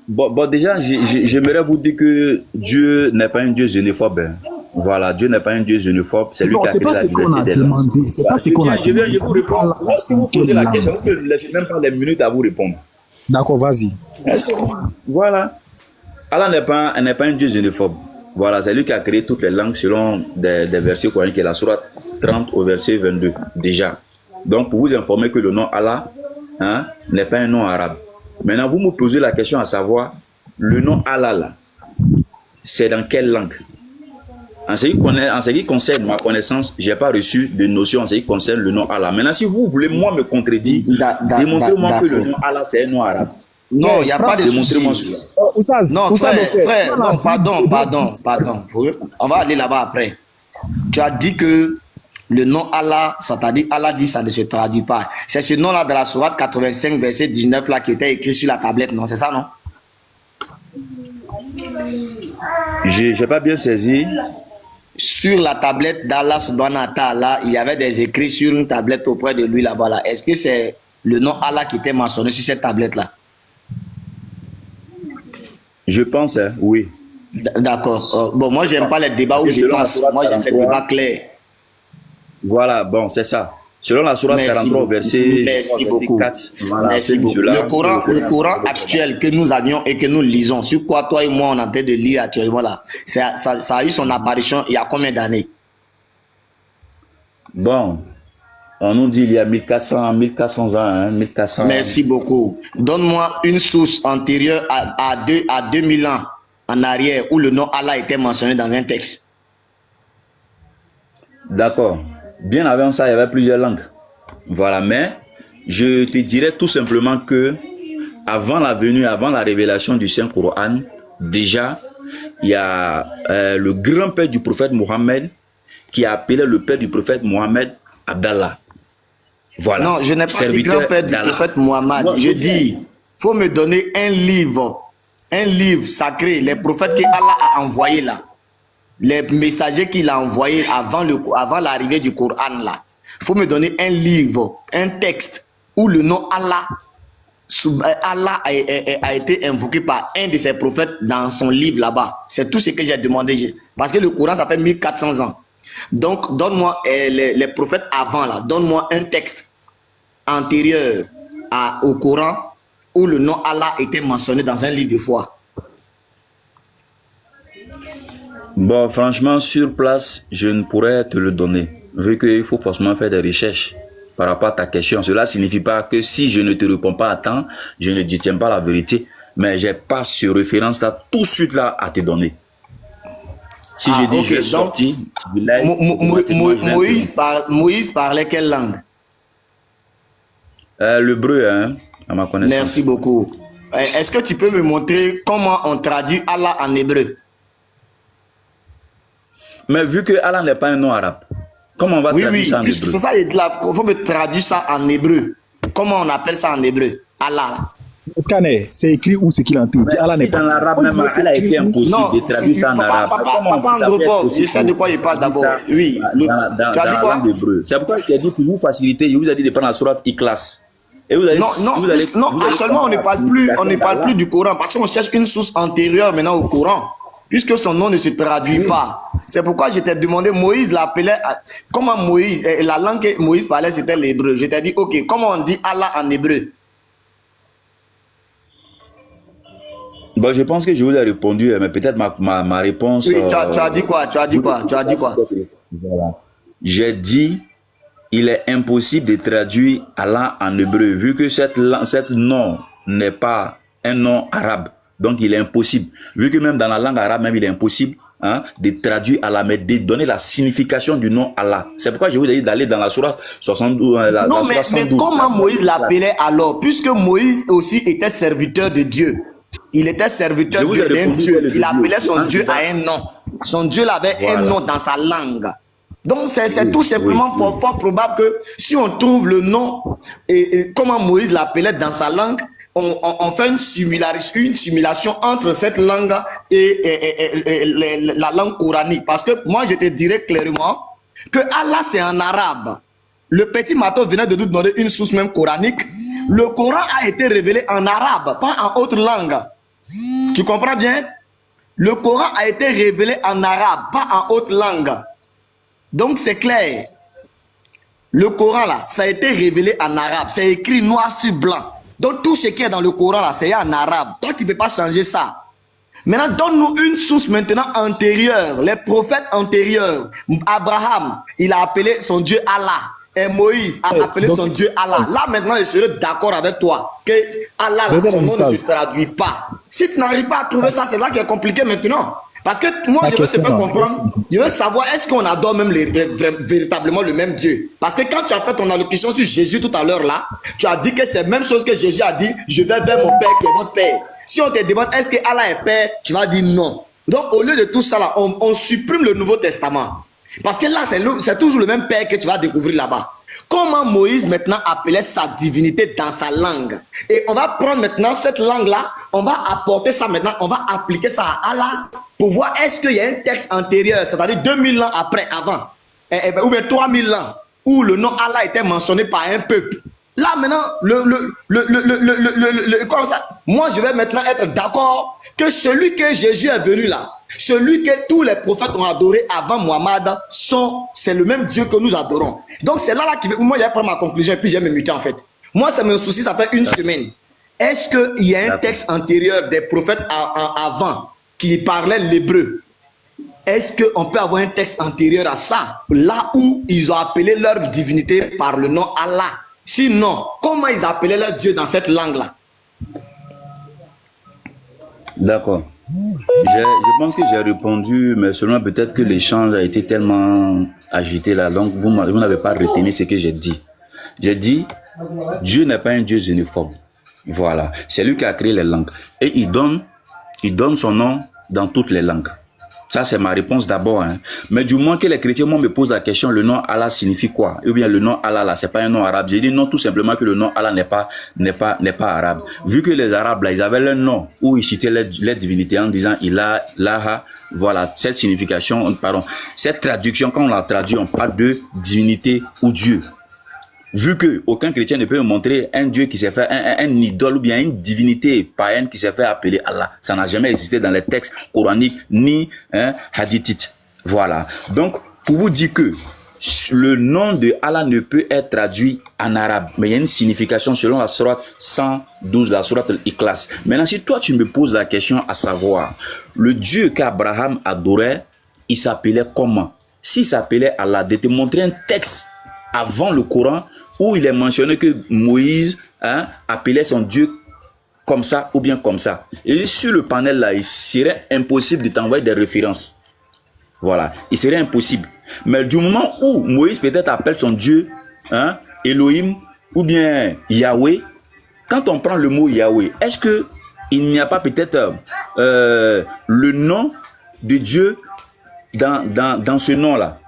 Bon, déjà, j'aimerais vous dire que Dieu n'est pas un Dieu xénophobe. Hein. Voilà, Dieu n'est pas un Dieu xénophobe, c'est lui qui a créé la diversité des langues. C'est pas ce qu'on a demandé. Je vous réponds. Si vous posez la question, vous ne laissez même pas les minutes à vous répondre. D'accord, vas-y. Voilà. Allah n'est pas un Dieu xénophobe. Voilà, c'est lui qui a créé toutes les langues selon des versets coraniques, qui est la sourate 30 au verset 22, déjà. Donc, pour vous informer que le nom Allah n'est pas un nom arabe. Maintenant, vous me posez la question à savoir, le nom Allah, là, c'est dans quelle langue? En ce qui concerne ma connaissance, je n'ai pas reçu de notion en ce qui concerne le nom Allah. Maintenant, si vous voulez, moi, me contredire, démontrez-moi que le nom Allah, c'est un nom arabe. Non, il n'y a pas de souci. Non, frère, non, pardon. On va aller là-bas après. Tu as dit que le nom Allah, ça t'a dit, Allah dit, ça ne se traduit pas. C'est ce nom-là de la sourate 85, verset 19, là, qui était écrit sur la tablette, non? C'est ça, non? Je n'ai pas bien saisi. Sur la tablette d'Allah subhanahu wa ta'ala, il y avait des écrits sur une tablette auprès de lui là-bas. Là. Est-ce que c'est le nom Allah qui était mentionné sur cette tablette-là? Je pense, hein, oui. D'accord. Bon, moi, j'aime pas les débats où je pense. Moi, j'aime les débats clairs. Voilà, bon, c'est ça. Selon la sourate Merci 43, beaucoup. verset, Merci beaucoup. 4. Voilà, Merci beaucoup. Le Coran actuel que nous avions et que nous lisons, sur quoi toi et moi on est en train de lire actuellement là, ça a eu son apparition il y a combien d'années? Bon, on nous dit il y a 1400 ans, hein, 1400. Merci beaucoup. Donne-moi une source antérieure à 2000 ans en arrière où le nom Allah était mentionné dans un texte. D'accord. Bien avant ça, il y avait plusieurs langues. Voilà, mais je te dirais tout simplement que avant la venue, avant la révélation du Saint-Coran, déjà, il y a le grand-père du prophète Mohammed qui a appelé le père du prophète Mohammed Abdallah. Voilà. Non, je n'ai pas dit grand-père du prophète Mohammed. Non, je dis, faut me donner un livre sacré, les prophètes qu'Allah a envoyés là. Les messagers qu'il a envoyés avant l'arrivée du Coran là. Il faut me donner un livre, un texte où le nom Allah a été invoqué par un de ses prophètes dans son livre là-bas. C'est tout ce que j'ai demandé. Parce que le Coran s'appelle 1400 ans. Donc, donne-moi les prophètes avant là. Donne-moi un texte antérieur au Coran où le nom Allah était mentionné dans un livre de foi. Bon, franchement, sur place, je ne pourrais te le donner, vu qu'il faut forcément faire des recherches par rapport à ta question. Cela ne signifie pas que si je ne te réponds pas à temps, je ne détiens pas la vérité, mais je n'ai pas ce référence-là tout de suite là à te donner. Si je dis je suis sorti, Moïse parlait quelle langue? L'hébreu, hein, à ma connaissance. Merci beaucoup. Est-ce que tu peux me montrer comment on traduit Allah en hébreu? Mais vu que Allah n'est pas un nom arabe, comment on va traduire ça en hébreu? C'est ça, il faut me traduire ça en hébreu. Comment on appelle ça en hébreu? Allah. Scanner, c'est écrit où c'est qu'il en dit. Allah n'est dans pas. l'arabe même, il a été impossible de traduire ça en arabe. Papa Andropov, je sais de quoi il parle d'abord. Oui. Tu as dit quoi? C'est pourquoi je t'ai dit, pour vous faciliter, je vous ai dit de prendre la sourate Ikhlas. Et vous allez, non, actuellement on ne parle plus du Coran parce qu'on cherche une source antérieure maintenant au Coran, puisque son nom ne se traduit pas. C'est pourquoi je t'ai demandé, Moïse l'appelait, comment Moïse, la langue que Moïse parlait c'était l'hébreu. Je t'ai dit, ok, comment on dit Allah en hébreu? Bon, je pense que je vous ai répondu, mais peut-être ma réponse... Oui, tu as dit quoi? Voilà. J'ai dit, il est impossible de traduire Allah en hébreu, vu que cette nom n'est pas un nom arabe. Donc, il est impossible. Vu que même dans la langue arabe, même, il est impossible de traduire Allah, mais de donner la signification du nom Allah. C'est pourquoi je vous ai dit d'aller dans la sourate 72. Non, mais comment Moïse l'appelait alors? Puisque Moïse aussi était serviteur de Dieu. Il était serviteur d'un Dieu. Il appelait son Dieu à un nom. Son Dieu avait un nom dans sa langue. Donc, c'est tout simplement fort probable que si on trouve le nom et comment Moïse l'appelait dans sa langue, on fait une simulation entre cette langue et la langue coranique. Parce que moi, je te dirais clairement que Allah, c'est en arabe. Le petit Mato venait de nous demander une source même coranique. Le Coran a été révélé en arabe, pas en autre langue. Tu comprends bien? Le Coran a été révélé en arabe, pas en autre langue. Donc c'est clair. Le Coran là, ça a été révélé en arabe. C'est écrit noir sur blanc. Donc tout ce qui est dans le Coran là, c'est en arabe. Toi, tu ne peux pas changer ça. Maintenant, donne-nous une source maintenant antérieure. Les prophètes antérieurs. Abraham, il a appelé son Dieu Allah. Et Moïse a appelé son Dieu Allah. Là maintenant, je serai d'accord avec toi que Allah, là, son nom ne se traduit pas. Si tu n'arrives pas à trouver ça, c'est là qui est compliqué maintenant. Parce que moi, je veux te faire comprendre, je veux savoir est-ce qu'on adore même véritablement le même Dieu. Parce que quand tu as fait ton allocution sur Jésus tout à l'heure là, tu as dit que c'est la même chose que Jésus a dit, je vais vers mon Père qui est votre Père. Si on te demande est-ce que Allah est Père, tu vas dire non. Donc au lieu de tout ça là, on supprime le Nouveau Testament. Parce que là, c'est toujours le même Père que tu vas découvrir là-bas. Comment Moïse maintenant appelait sa divinité dans sa langue. Et on va prendre maintenant cette langue-là, on va apporter ça maintenant, on va appliquer ça à Allah pour voir est-ce qu'il y a un texte antérieur, c'est-à-dire 2000 ans après, avant, ou bien 3000 ans, où le nom Allah était mentionné par un peuple. Là, maintenant, comme ça, moi, je vais maintenant être d'accord que celui que Jésus est venu là, celui que tous les prophètes ont adoré avant Mohammed, c'est le même Dieu que nous adorons. Donc, c'est là qui... Moi, je vais prendre ma conclusion et puis je vais me muter en fait. Moi, ça me soucie, ça fait une semaine. Est-ce qu'il y a un texte antérieur des prophètes avant qui parlait l'hébreu? Est-ce qu'on peut avoir un texte antérieur à ça, là où ils ont appelé leur divinité par le nom Allah? Sinon, comment ils appelaient leur Dieu dans cette langue-là? D'accord. Je pense que j'ai répondu, mais seulement peut-être que l'échange a été tellement agité là, donc vous n'avez pas retenu ce que j'ai dit. J'ai dit, Dieu n'est pas un Dieu xénophobe. Voilà. C'est lui qui a créé les langues. Et il donne son nom dans toutes les langues. Ça, c'est ma réponse d'abord. Hein. Mais du moins que les chrétiens me posent la question, le nom Allah signifie quoi? Ou bien le nom Allah là, c'est pas un nom arabe. J'ai dit non, tout simplement que le nom Allah n'est pas arabe. Vu que les Arabes là, ils avaient leur nom où ils citaient les divinités en disant Ilah, Laha, voilà, cette signification, pardon, cette traduction, quand on la traduit, on parle de divinité ou Dieu. Vu que aucun chrétien ne peut me montrer un Dieu qui s'est fait, un idole ou bien une divinité païenne qui s'est fait appeler Allah. Ça n'a jamais existé dans les textes coraniques ni hadithites. Voilà. Donc, pour vous dire que le nom de Allah ne peut être traduit en arabe, mais il y a une signification selon la sourate 112, la sourate Al-Ikhlas. Maintenant, si toi tu me poses la question à savoir, le Dieu qu'Abraham adorait, il s'appelait comment? S'il s'appelait Allah, de te montrer un texte avant le Coran où il est mentionné que Moïse appelait son Dieu comme ça ou bien comme ça. Et sur le panel là, il serait impossible de t'envoyer des références. Voilà, il serait impossible. Mais du moment où Moïse peut-être appelle son Dieu Elohim ou bien Yahweh, quand on prend le mot Yahweh, est-ce que il n'y a pas peut-être le nom de Dieu dans ce nom-là?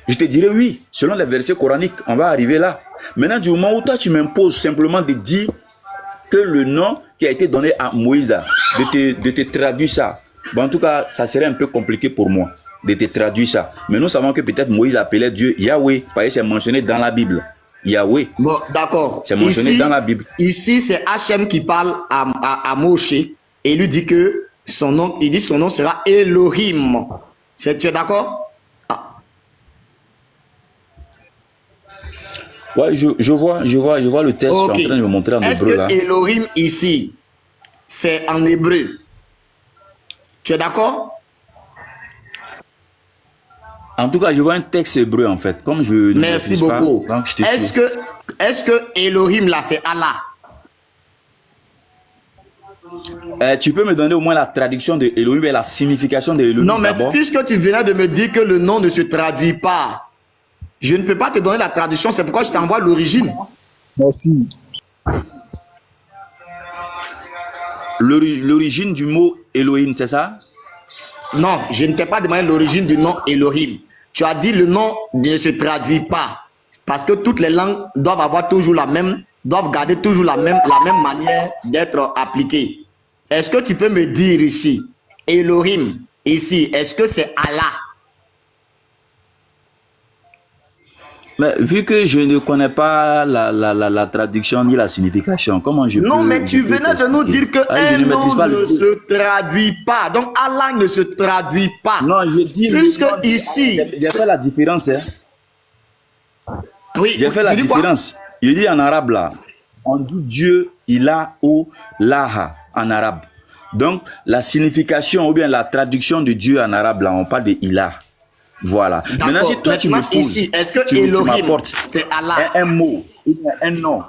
Je te dirais oui, selon les versets coraniques, on va arriver là. Maintenant, du moment où toi, tu m'imposes simplement de dire que le nom qui a été donné à Moïse, là, de te traduire ça. Bon, en tout cas, ça serait un peu compliqué pour moi de te traduire ça. Mais nous savons que peut-être Moïse appelait Dieu Yahweh, parce que c'est mentionné dans la Bible. Yahweh. Bon, d'accord. C'est mentionné dans la Bible. Ici, c'est Hachem qui parle à Moshe et lui dit que son nom, il dit son nom sera Elohim. Tu es d'accord? Ouais, je vois le texte, okay. Je suis en train de me montrer en hébreu là. Est-ce que Elohim ici, c'est en hébreu? Tu es d'accord? En tout cas, je vois un texte hébreu en fait. Comme je Merci beaucoup. Est-ce que Elohim là, c'est Allah? Tu peux me donner au moins la traduction de Elohim et la signification de Elohim? Non, mais puisque tu venais de me dire que le nom ne se traduit pas, je ne peux pas te donner la traduction, c'est pourquoi je t'envoie l'origine. Merci. L'origine du mot Elohim, c'est ça? Non, je ne t'ai pas demandé l'origine du nom Elohim. Tu as dit le nom ne se traduit pas. Parce que toutes les langues doivent avoir toujours doivent garder toujours la même manière d'être appliquées. Est-ce que tu peux me dire ici, Elohim, ici, est-ce que c'est Allah? Mais vu que je ne connais pas la traduction ni la signification, comment je peux... Non, mais tu venais de nous dire que un nom ne se traduit pas. Donc Allah ne se traduit pas. Non, je dis... Puisque ici... J'ai fait la différence. Hein. Oui, j'ai fait la différence. Je dis en arabe là, on dit Dieu, Ilah ou Laha en arabe. Donc la signification ou bien la traduction de Dieu en arabe là, on parle de Ilah. Voilà. Maintenant, si toi tu me poses, ici, est-ce que Elohim, c'est Allah? Un mot, un nom.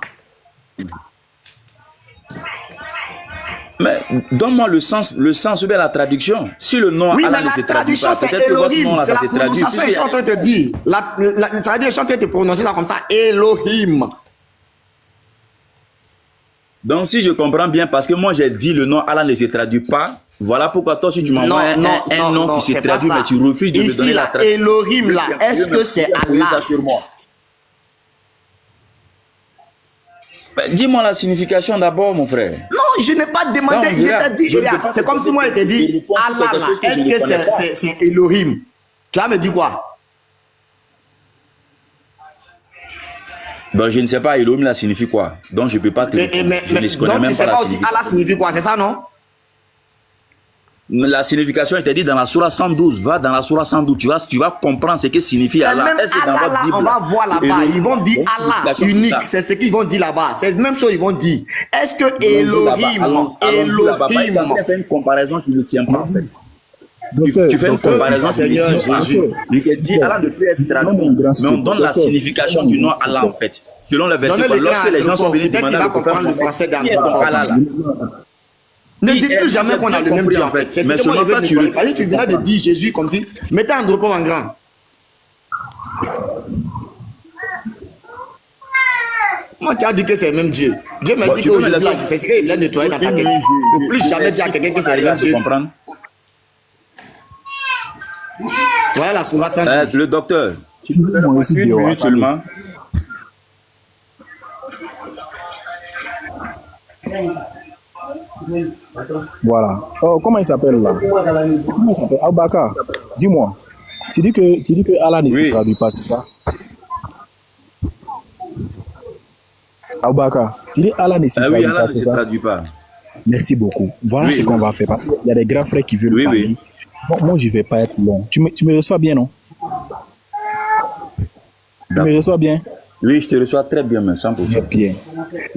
Mais donne-moi le sens ou bien la traduction. Si le nom oui, Allah ne se traduit pas, peut-être que votre nom là, ça se traduit. C'est la prononciation, je suis en train de te dire. Ça veut dire, je suis en train de te prononcer là comme ça, Elohim. Donc, si je comprends bien, parce que moi j'ai dit le nom Allah ne se traduit pas, voilà pourquoi toi, si tu m'envoies un nom qui se traduit, mais tu refuses de me donner la traduction. Elohim là, est-ce que c'est Allah? Ça sur moi. Dis-moi la signification d'abord, mon frère. Non, je n'ai pas demandé. C'est comme si moi je t'ai dit Allah là, est-ce que c'est Elohim? Tu vas me dire quoi? Donc, je ne sais pas, Elohim, là, signifie quoi. Donc, je ne peux pas te répondre. Je ne connais donc, même tu sais pas la pas aussi signification. Allah signifie quoi, c'est ça, non? La signification était dit dans la Sourate 112. Va dans la Sourate 112. Tu vas comprendre ce que signifie Allah. Même Est-ce que dans Allah, votre là, Bible, on va voir là-bas. Elohim, Ils vont dire il y a une Allah signification pour unique. ça. C'est ce qu'ils vont dire là-bas. C'est la même chose qu'ils vont dire. Est-ce que Allons-y là-bas, allons-y là-bas. Par exemple, Elohim, il fait une comparaison qui ne tient pas en fait. Docteur, Tu fais une docteur, comparaison qui ne Seigneur tient pas. Jésus. Il te dit Allah ne peut être traduit, mais on donne la signification du nom Allah en fait. Selon le verset, donnez lorsque les gens sont venus peut-être demander qu'il à va le prophète comprendre le français Mohammed, qui est ton d'Andropov. Allah là? Ne dites plus jamais qu'on a le même Dieu en fait. C'est ce Mais que moi seulement je veux toi, me tu connaître. Allez, tu viens de dire Jésus comme si. Mettez Andropov en grand. Moi, tu as dit que c'est le même Dieu. Dieu merci tu peux me qu'aujourd'hui, laisser- c'est ce qu'il a nettoyé dans ta tête. Il ne faut plus jamais dire à quelqu'un que c'est le même Dieu. comprendre. Voilà la sourate 112. Le docteur, tu peux Moi aussi, une Dieu, minute attendez. seulement. Voilà. Oh, comment il s'appelle là? Comment il s'appelle? Abaka, dis-moi. Tu dis que Allah ne se Oui. traduit pas, c'est ça? Abaka, tu dis Allah ne se Ah traduit oui, Allah pas, ne c'est se ça? traduit pas. Merci beaucoup. Voilà Oui, ce qu'on oui. va faire. Parce qu'il y a des grands frères qui veulent Oui, parler. oui. Moi, je ne vais pas être long. Tu me reçois bien, non? Tu me reçois bien? Oui, je te reçois très bien, mais 100%. Bien.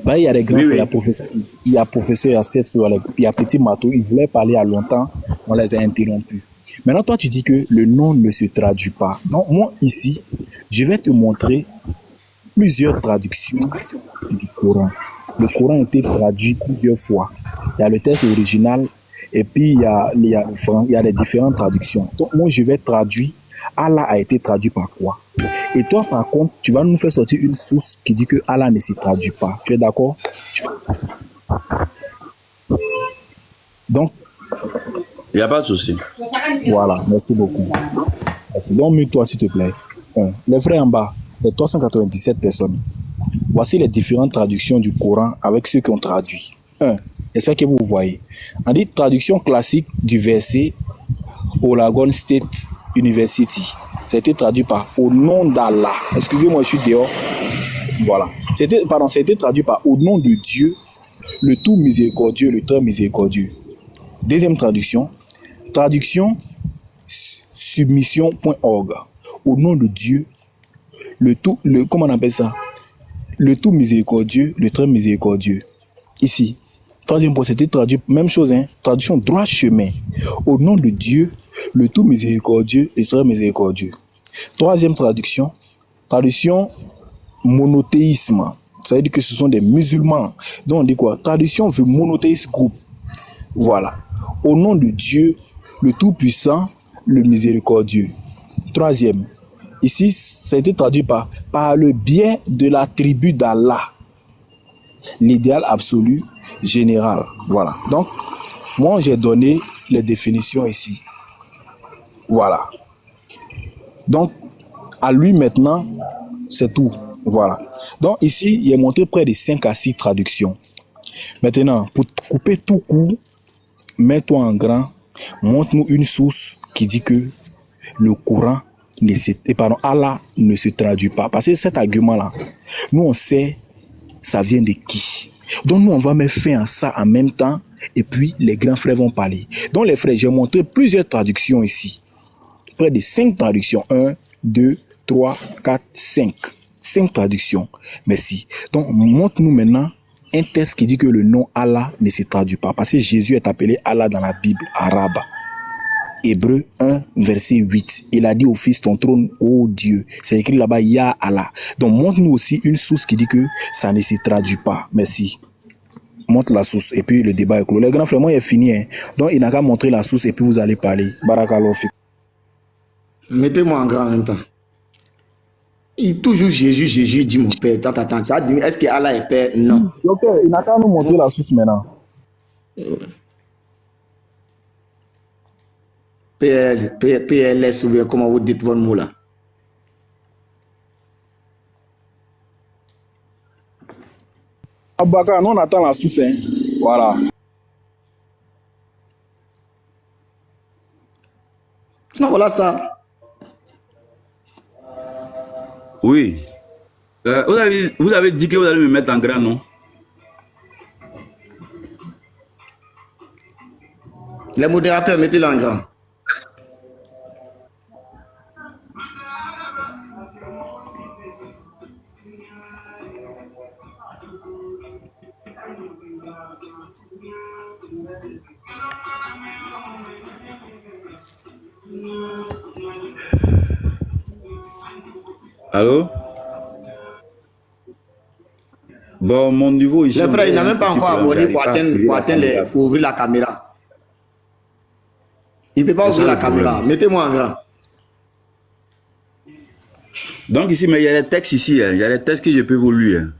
Bah, il y a des grands Oui, frères, oui. il y a professeur Assef, il y a Petit Matou, ils voulaient parler à longtemps, on les a interrompus. Maintenant, toi, tu dis que le nom ne se traduit pas. Donc, moi, ici, je vais te montrer plusieurs traductions du Coran. Le Coran a été traduit plusieurs fois. Il y a le texte original et puis il y a les différentes traductions. Donc, moi, je vais traduire. Allah a été traduit par quoi? Et toi, par contre, tu vas nous faire sortir une source qui dit que Allah ne se traduit pas. Tu es d'accord? Donc, Il n'y a pas de souci. voilà, merci beaucoup. Merci. Donc, mute-toi, s'il te plaît. Les frères en bas, les 397 personnes. Voici les différentes traductions du Coran avec ceux qui ont traduit. 1. J'espère que vous voyez. On dit traduction classique du verset Oregon State University. Ça a été traduit par au nom d'Allah. Excusez-moi, je suis dehors. Voilà. Ça a été traduit par au nom de Dieu, le tout miséricordieux, le très miséricordieux. Deuxième traduction. Traduction submission.org. Au nom de Dieu, comment on appelle ça? Le tout miséricordieux, le très miséricordieux. Ici. Troisième point, c'était traduit, même chose, hein, traduction droit chemin. Au nom de Dieu, le tout miséricordieux, le très miséricordieux. Troisième traduction monothéisme. Ça veut dire que ce sont des musulmans. Donc on dit quoi? Traduction veut monothéisme groupe. Voilà. Au nom de Dieu, le tout-puissant, le miséricordieux. Troisième. Ici, ça a été traduit par le biais de la tribu d'Allah. L'idéal absolu général. Voilà. Donc, moi, j'ai donné les définitions ici. Voilà. Donc, à lui maintenant, c'est tout. Voilà. Donc, ici, il est montré près de 5 à 6 traductions. Maintenant, pour couper tout court, mets-toi en grand, montre-nous une source qui dit que le Coran Allah ne se traduit pas. Parce que cet argument-là, nous, on sait ça vient de qui. Donc nous, on va mettre fin à ça en même temps et puis les grands frères vont parler. Donc les frères, j'ai montré plusieurs traductions ici. Près de 5 traductions. 1, 2, 3, 4, 5. 5 traductions. Merci. Donc montre-nous maintenant un texte qui dit que le nom Allah ne se traduit pas. Parce que Jésus est appelé Allah dans la Bible arabe. Hébreu 1, verset 8. Il a dit au Fils, ton trône, ô Dieu. C'est écrit là-bas, Ya Allah. Donc, montre-nous aussi une source qui dit que ça ne se traduit pas. Merci. Montre la source et puis le débat est clos. Les grands frères, moi, il est fini. Hein. Donc, il n'a qu'à montrer la source et puis vous allez parler. Barakallahu fik. Mettez-moi en grand en même temps. Il toujours Jésus, Jésus dit mon père. Attends. Est-ce que Allah est père? Non. Docteur, il n'a qu'à nous montrer la source maintenant. PLS ou bien comment vous dites votre mot là? Abaka, nous on attend la source. Hein. Voilà. Non, voilà ça. Oui. Vous avez dit que vous allez me mettre en grand, non? Les modérateurs, mettez-le en grand. Allô? Bon, mon niveau ici... Les frères, il n'a même pas encore abonné pour pour ouvrir la caméra. Il ne peut pas ouvrir la caméra. Mettez-moi en grand. Donc ici, mais il y a les textes ici. Il y a les textes que je peux vous lire.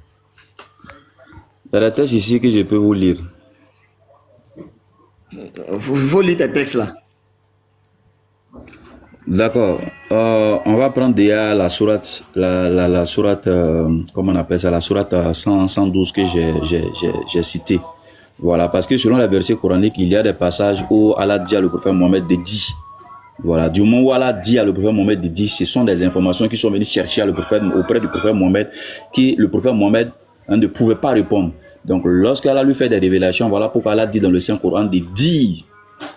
Il y a les textes ici que je peux vous lire. Il faut lire tes textes là. D'accord. On va prendre déjà la sourate, la sourate, comment on appelle ça, la sourate 112 que j'ai citée. Voilà, parce que selon les versets coraniques, il y a des passages où Allah dit à le prophète Mohammed de dire. Voilà, du moment où Allah dit à le prophète Mohammed de dire, ce sont des informations qui sont venues chercher à le prophète, auprès du prophète Mohammed, que le prophète Mohammed ne pouvait pas répondre. Donc, lorsqu'Allah lui fait des révélations, voilà pourquoi Allah dit dans le Saint-Coran de dire.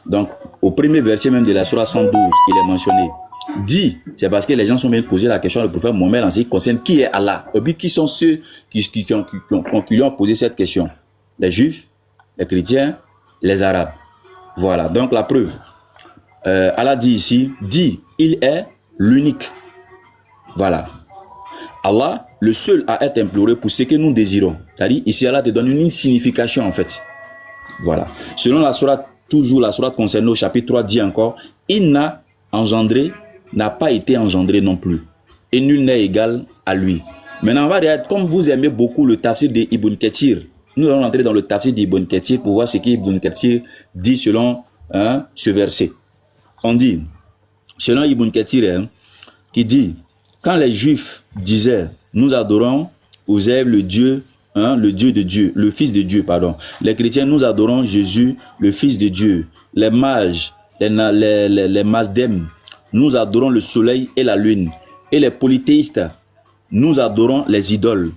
Donc, au premier verset même de la sourate 112, il est mentionné. Dit, c'est parce que les gens sont venus poser la question au prophète Mohammed en ce qui concerne qui est Allah. Et puis, qui sont ceux qui lui ont posé cette question? Les Juifs, les chrétiens, les Arabes. Voilà, donc la preuve. Allah dit ici, dit, il est l'unique. Voilà. Allah, le seul à être imploré pour ce que nous désirons. C'est-à-dire, ici, Allah te donne une signification en fait. Voilà. Selon la sourate, toujours la sourate concernée au chapitre 3 dit encore, il n'a engendré, n'a pas été engendré non plus. Et nul n'est égal à lui. Maintenant, on va dire, comme vous aimez beaucoup le tafsir d'Ibn Kathir, nous allons entrer dans le tafsir d'Ibn Kathir pour voir ce qu'Ibn Kathir dit selon ce verset. On dit, selon Ibn Kathir, qui dit, quand les Juifs disaient, nous adorons Oseb, le Dieu de Dieu, le Fils de Dieu, pardon. Les chrétiens, nous adorons Jésus, le Fils de Dieu. Les mages, les masdem, nous adorons le soleil et la lune. Et les polythéistes, nous adorons les idoles.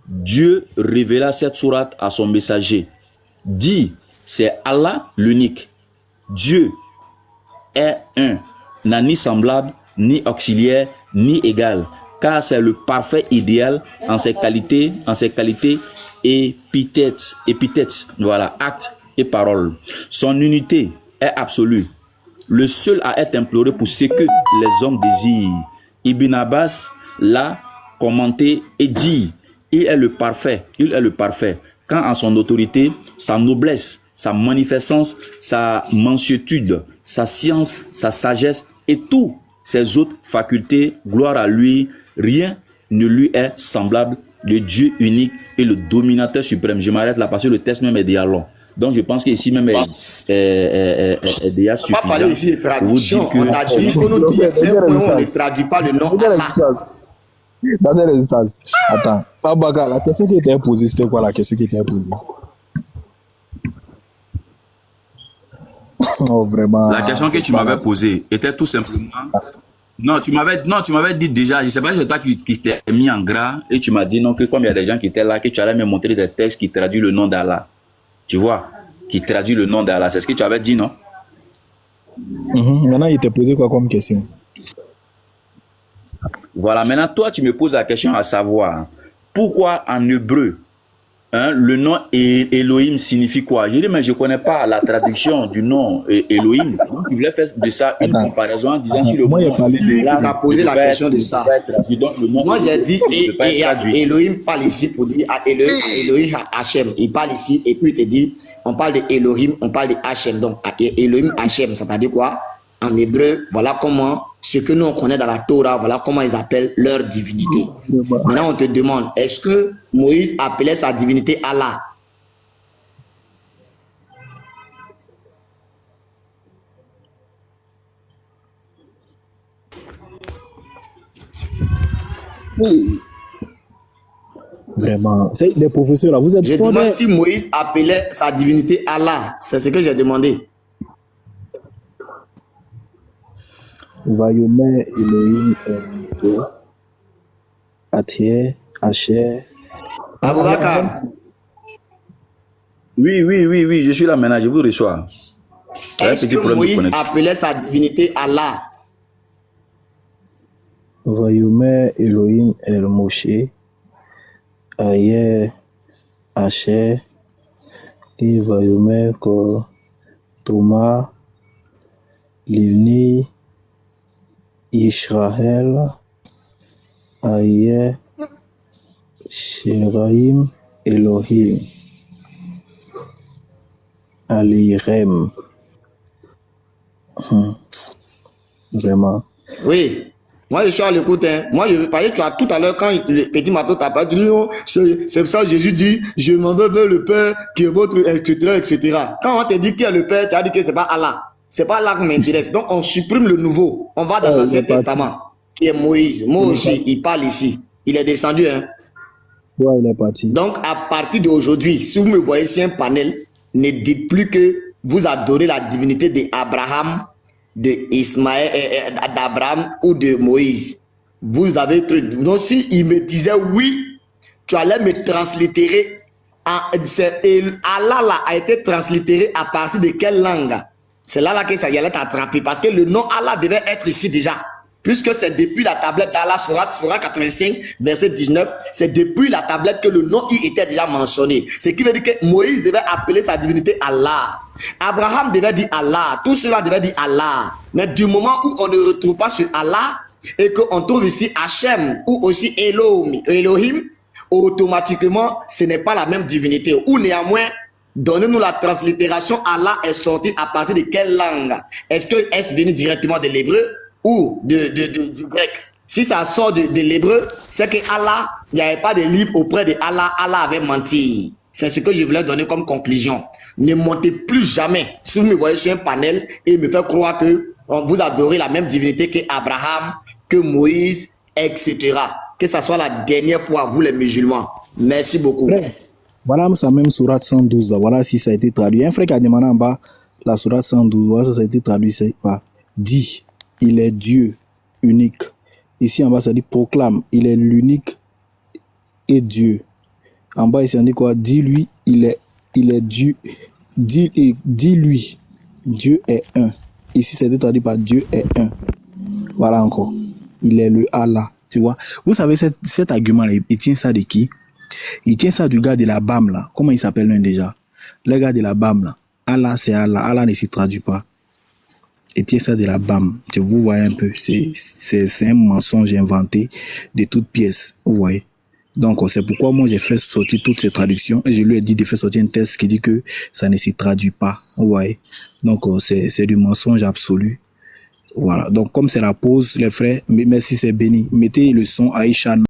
Dieu révéla cette sourate à son messager. Dit, c'est Allah l'unique. Dieu est un, n'a ni semblable, ni auxiliaire, ni égal, car c'est le parfait idéal en ses qualités épithètes, voilà, actes et paroles. Son unité est absolue, le seul à être imploré pour ce que les hommes désirent. Ibn Abbas l'a commenté et dit, il est le parfait, quand en son autorité, sa noblesse, sa magnificence, sa mansuétude, sa science, sa sagesse et tout ses autres facultés, gloire à lui, rien ne lui est semblable, le Dieu unique et le dominateur suprême. Je m'arrête là parce que le texte même est déjà long. Donc je pense qu'ici même est déjà suffisant. On va parler ici de traduction. Vous On a dit qu'on nous dit, c'est un point où on ne traduit pas le nom Allah. Dans les instances. Attends, Abaka, la question qui était posée, c'était quoi la question qui était posée? Oh, vraiment. La question que tu m'avais posée était tout simplement... Non, tu m'avais dit déjà, je ne sais pas si c'est toi qui t'es mis en gras et tu m'as dit non, que comme il y a des gens qui étaient là, que tu allais me montrer des textes qui traduisent le nom d'Allah. Tu vois, qui traduit le nom d'Allah. C'est ce que tu avais dit, non? Maintenant, il t'a posé quoi comme question? Voilà, maintenant, toi, tu me poses la question à savoir, pourquoi en hébreu, le nom Elohim signifie quoi? Je dis, mais je ne connais pas la traduction du nom Elohim. Donc, tu voulais faire de ça une comparaison en disant si le moi, lui qui t'a posé la question de ça. Moi, j'ai dit, Elohim parle ici pour dire Elohim Hachem. Il parle ici et puis il te dit, on parle de Elohim, on parle de Hachem. Donc, Elohim Hachem, ça veut dire quoi? En hébreu, voilà comment, ce que nous on connaît dans la Torah, voilà comment ils appellent leur divinité. Maintenant, on te demande, est-ce que Moïse appelait sa divinité Allah? Vraiment, c'est les professeurs là, vous êtes Je forts. demande si Moïse appelait sa divinité Allah. C'est ce que j'ai demandé. Vayome Elohim Atie Asher. Aboubakar, Oui, je suis là maintenant, je vous reçois. Il y a un est-ce petit que problème de Moïse connexion. appelait sa divinité Allah? Vayomer Elohim El Moshe. Ayer Asher. Et Vayomer Ko Thomas. Livni Israël. Ayer Shiraim Elohim. Alirem. Vraiment. Oui. Moi, je suis à l'écoute. Hein. Moi, je veux parler. Tu as tout à l'heure, quand le petit Mato t'a pas dit, oh, c'est pour ça que Jésus dit, je m'en vais vers le Père qui est votre, etc., etc. Quand on te dit qui est le Père, tu as dit que c'est pas Allah. C'est pas Allah qui m'intéresse. Donc, on supprime le nouveau. On va dans il l'Ancien est parti. Testament, qui est Moïse. Moi aussi, il parle ici. Il est descendu. Hein. Ouais, il est parti. Donc, à partir d'aujourd'hui, si vous me voyez sur un panel, ne dites plus que vous adorez la divinité d'Abraham, de Ismaël, d'Abraham ou de Moïse. Vous avez... Donc, si il me disait oui, tu allais me translittérer. Allah là, a été translittéré à partir de quelle langue? C'est là que ça y allait t'attraper. Parce que le nom Allah devait être ici déjà. Puisque c'est depuis la tablette d'Allah, Surah 85, verset 19, c'est depuis la tablette que le nom y était déjà mentionné. Ce qui veut dire que Moïse devait appeler sa divinité Allah. Abraham devait dire Allah. Tout cela devait dire Allah. Mais du moment où on ne retrouve pas ce Allah et qu'on trouve ici Hachem ou aussi Elohim, automatiquement, ce n'est pas la même divinité. Ou néanmoins, donnez-nous la translittération. Allah est sorti à partir de quelle langue? Est-ce venu directement de l'hébreu ou du grec? Si ça sort de l'hébreu, c'est que Allah, il n'y avait pas de livre auprès de Allah. Allah avait menti. C'est ce que je voulais donner comme conclusion. Ne montez plus jamais, si vous me voyez sur un panel, et me faire croire que vous adorez la même divinité que Abraham, que Moïse, etc. Que ça soit la dernière fois, vous les musulmans. Merci beaucoup. Voilà ça même sourate 112 là. Voilà si ça a été traduit. Un frère qui a demandé en bas la sourate 112. Voilà ça a été traduit. C'est pas dit. Il est Dieu unique. Ici en bas ça dit proclame. Il est l'unique et Dieu. En bas ici on dit quoi? Dis-lui. Il est Dieu. Dis-lui. Dieu est un. Ici c'est traduit par Dieu est un. Voilà encore. Il est le Allah. Tu vois? Vous savez cet argument là. Il tient ça de qui? Il tient ça du gars de la BAM là. Comment il s'appelle lui déjà? Le gars de la BAM là. Allah c'est Allah. Allah ne s'y traduit pas. Il tient ça de la BAM. Vous voyez un peu. C'est un mensonge inventé de toutes pièces. Vous voyez. Donc c'est pourquoi moi j'ai fait sortir toutes ces traductions et je lui ai dit de faire sortir un test qui dit que ça ne s'y traduit pas. Vous voyez. Donc c'est du mensonge absolu. Voilà. Donc comme c'est la pause les frères, merci c'est béni. Mettez le son Aïcha.